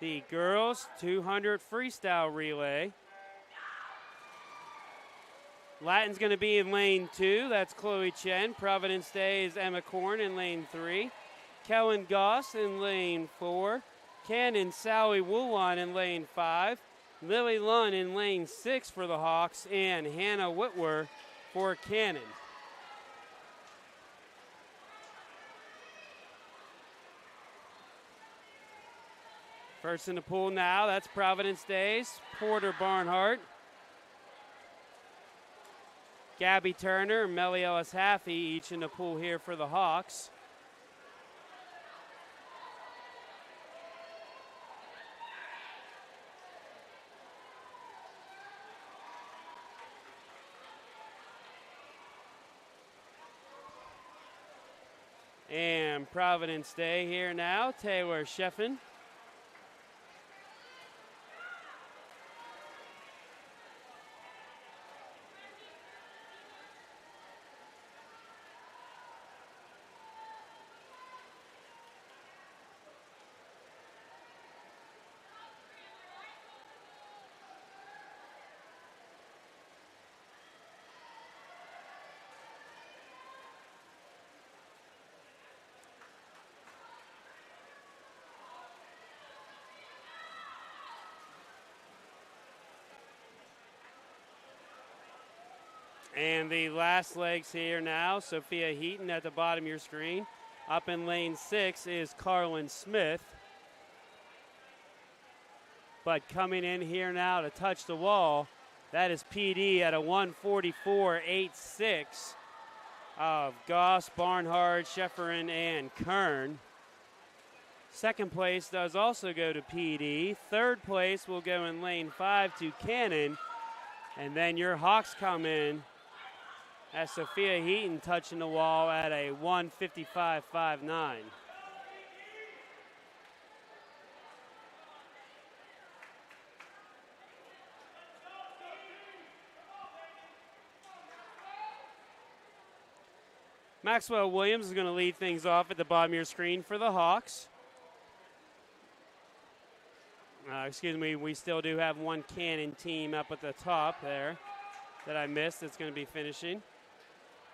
the girls 200 freestyle relay. Latin's going to be in lane 2. That's Chloe Chen. Providence Day is Emma Korn in lane 3. Kellen Goss in lane 4. Cannon Sally Woolon in lane 5. Lily Lunn in lane 6 for the Hawks. And Hannah Whitwer for Cannon. First in the pool now, that's Providence Days, Porter Barnhart, Gabby Turner, and Melly Ellis Haffey, each in the pool here for the Hawks. And Providence Day here now, Taylor Sheffin. And the last legs here now, Sophia Heaton at the bottom of your screen. Up in lane 6 is Carlin Smith. But coming in here now to touch the wall, that is PD at a 144.86 of Goss, Barnhart, Schefferin, and Kern. Second place does also go to PD. Third place will go in lane 5 to Cannon. And then your Hawks come in as Sophia Heaton touching the wall at a 155.59. Maxwell Williams is going to lead things off at the bottom of your screen for the Hawks. We still do have one Cannon team up at the top there that I missed that's going to be finishing.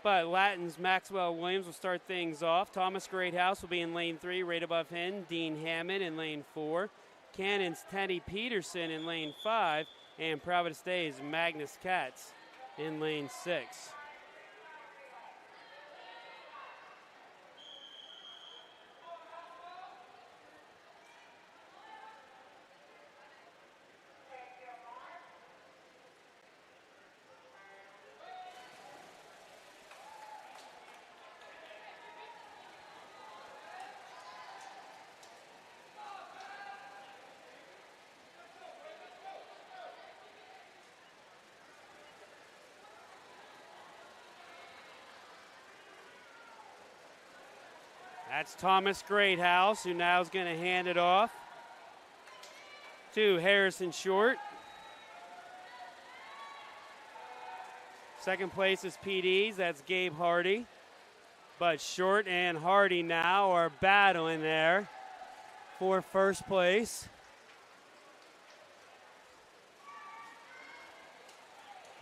But Lattin's Maxwell Williams will start things off. Thomas Greathouse will be in lane 3, right above him. Dean Hammond in lane 4. Cannon's Teddy Peterson in lane 5. And Providence Day's Magnus Katz in lane 6. That's Thomas Greathouse, who now is going to hand it off to Harrison Short. Second place is PD's. That's Gabe Hardy. But Short and Hardy now are battling there for first place.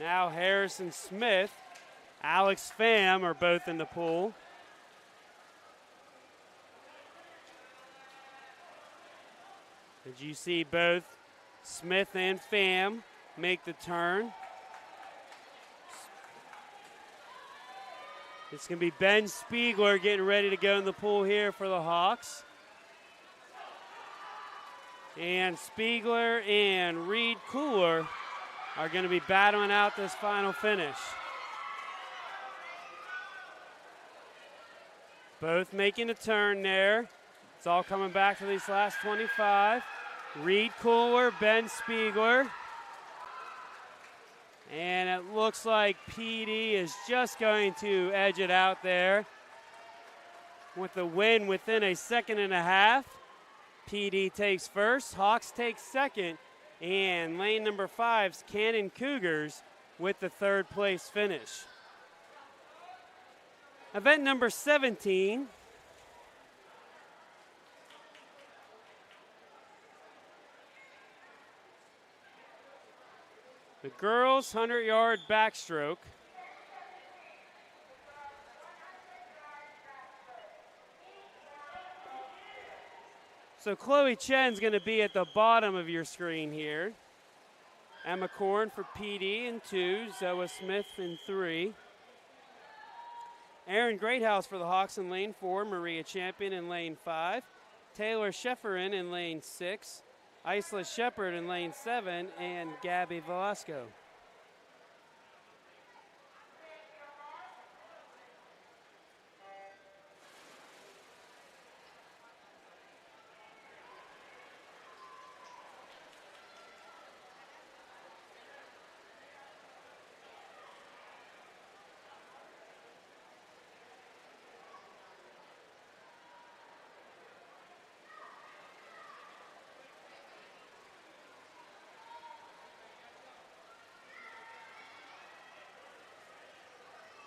Now Harrison Smith, Alex Pham are both in the pool. As you see both Smith and Pham make the turn. It's going to be Ben Spiegler getting ready to go in the pool here for the Hawks. And Spiegler and Reed Cooler are going to be battling out this final finish. Both making a turn there. It's all coming back to these last 25. Reed Cooler, Ben Spiegler. And it looks like PD is just going to edge it out there with the win within a second and a half. PD takes first, Hawks takes second, and lane number 5's Cannon Cougars with the third place finish. Event number 17. The girls' 100-yard backstroke. So Chloe Chen's going to be at the bottom of your screen here. Emma Korn for PD in 2, Zoa Smith in 3. Aaron Greathouse for the Hawks in lane 4, Maria Champion in lane 5. Taylor Shefferin in lane 6. Isla Shepard in lane 7, and Gabby Velasco.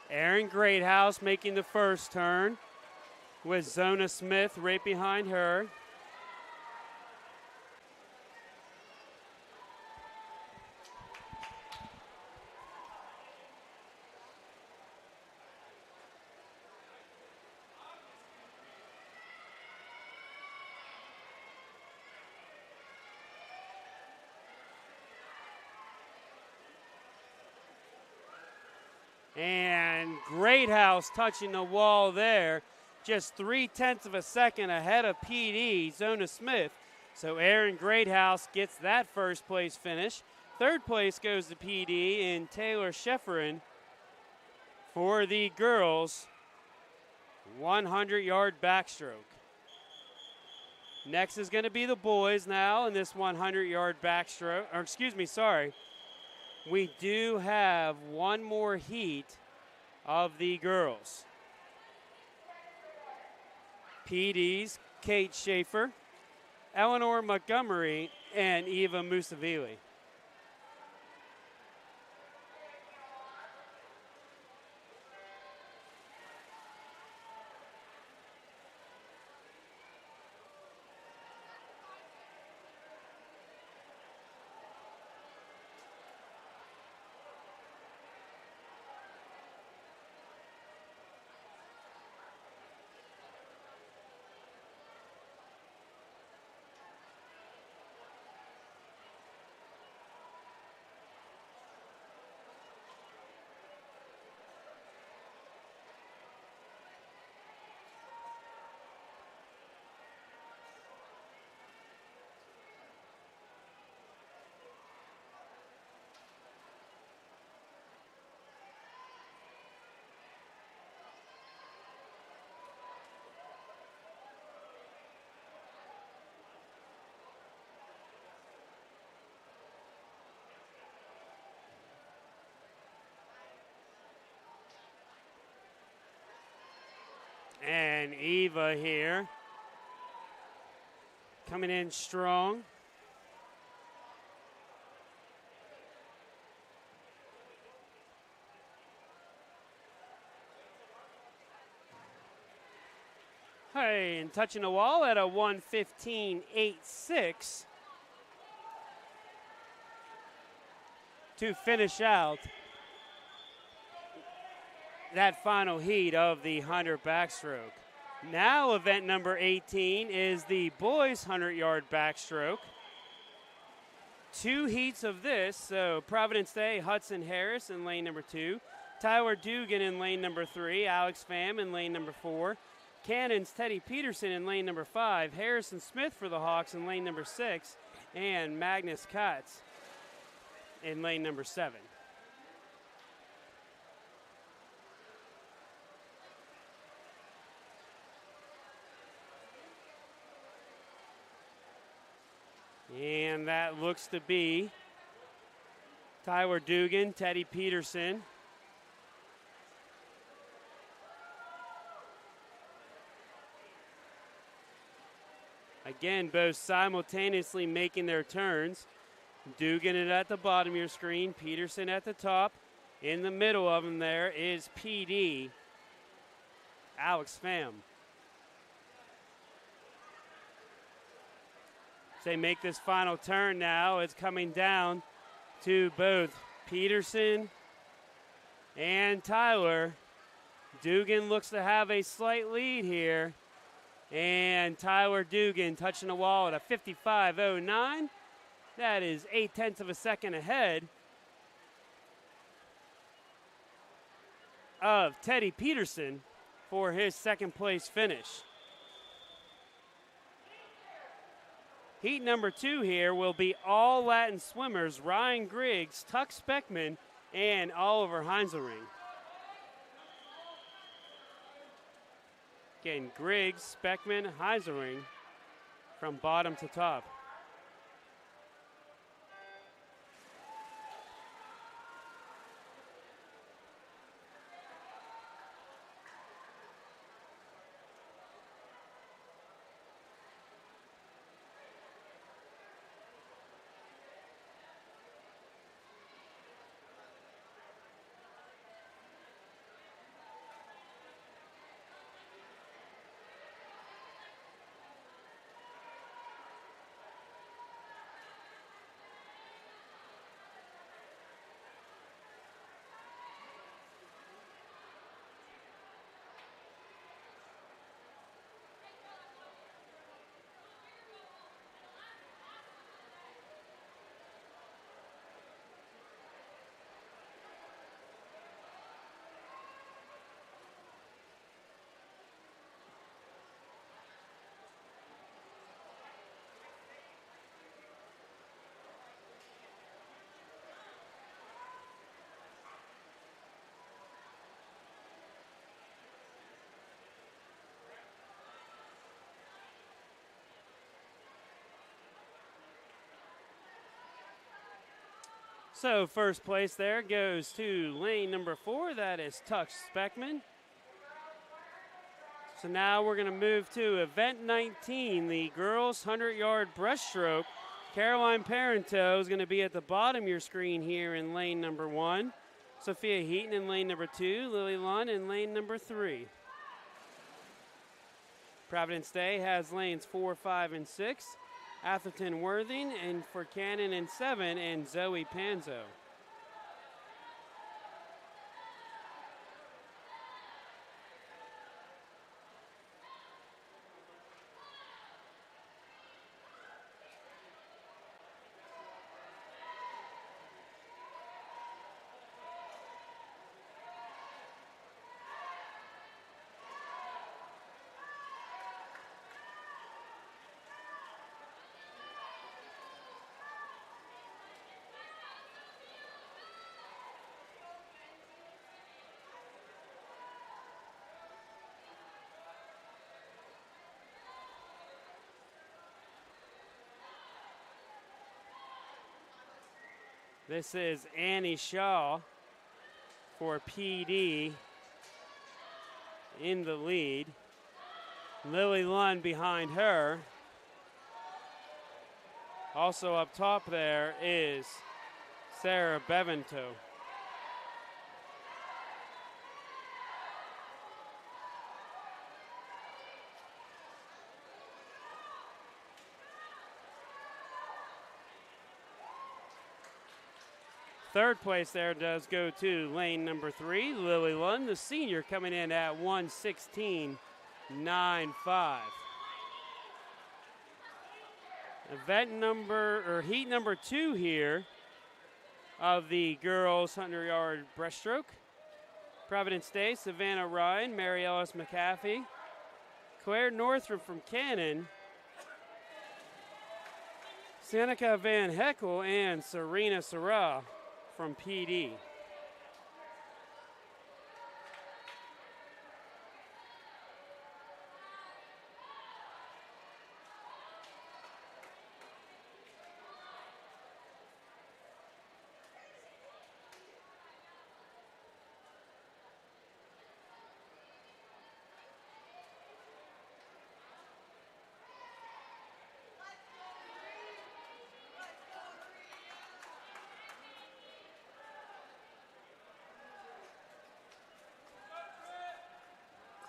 Aaron Greathouse making the first turn with Zona Smith right behind her. And Greathouse touching the wall there, just 0.3 of a second ahead of PD, Zona Smith. So Aaron Greathouse gets that first place finish. Third place goes to PD and Taylor Shefferin for the girls' 100-yard backstroke. Next is going to be the boys now in this 100-yard backstroke. We do have one more heat of the girls. PD's Kate Schaefer, Eleanor Montgomery, and Eva Musavili. And Eva here coming in strong. Hey, and touching the wall at a 1:15.86 to finish out that final heat of the 100 backstroke. Now event number 18 is the boys 100-yard backstroke. 2 heats of this, so Providence Day, Hudson Harris in lane number 2, Tyler Dugan in lane number 3, Alex Pham in lane number 4, Cannon's Teddy Peterson in lane number 5, Harrison Smith for the Hawks in lane number 6, and Magnus Katz in lane number 7. And that looks to be Tyler Dugan, Teddy Peterson. Again, both simultaneously making their turns. Dugan is at the bottom of your screen, Peterson at the top. In the middle of them there is PD, Alex Pham. As they make this final turn now, it's coming down to both Peterson and Tyler. Dugan looks to have a slight lead here. And Tyler Dugan touching the wall at a 55.09. That is 0.8 of a second ahead of Teddy Peterson for his second place finish. Heat number 2 here will be all Latin swimmers Ryan Griggs, Tuck Speckman, and Oliver Heinzelring. Again, Griggs, Speckman, Heinzelring from bottom to top. So first place there goes to lane number 4. That is Tuck Speckman. So now we're going to move to event 19, the girls 100-yard breaststroke. Caroline Parenteau is going to be at the bottom of your screen here in lane number 1. Sophia Heaton in lane number 2. Lily Lund in lane number 3. Providence Day has lanes 4, 5, and 6. Atherton Worthing, and for Cannon in 7, and Zoe Panzo. This is Annie Shaw for PD in the lead. Lily Lund behind her. Also up top there is Sarah Bevento. Third place there does go to lane number 3, Lily Lund, the senior, coming in at 1:16.95. Heat number 2 here of the girls 100-yard breaststroke. Providence Day, Savannah Ryan, Mary Ellis McAfee, Claire Northrup from Cannon, Seneca Van Heckel, and Serena Sarah from PD.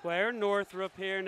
Claire Northrup here now.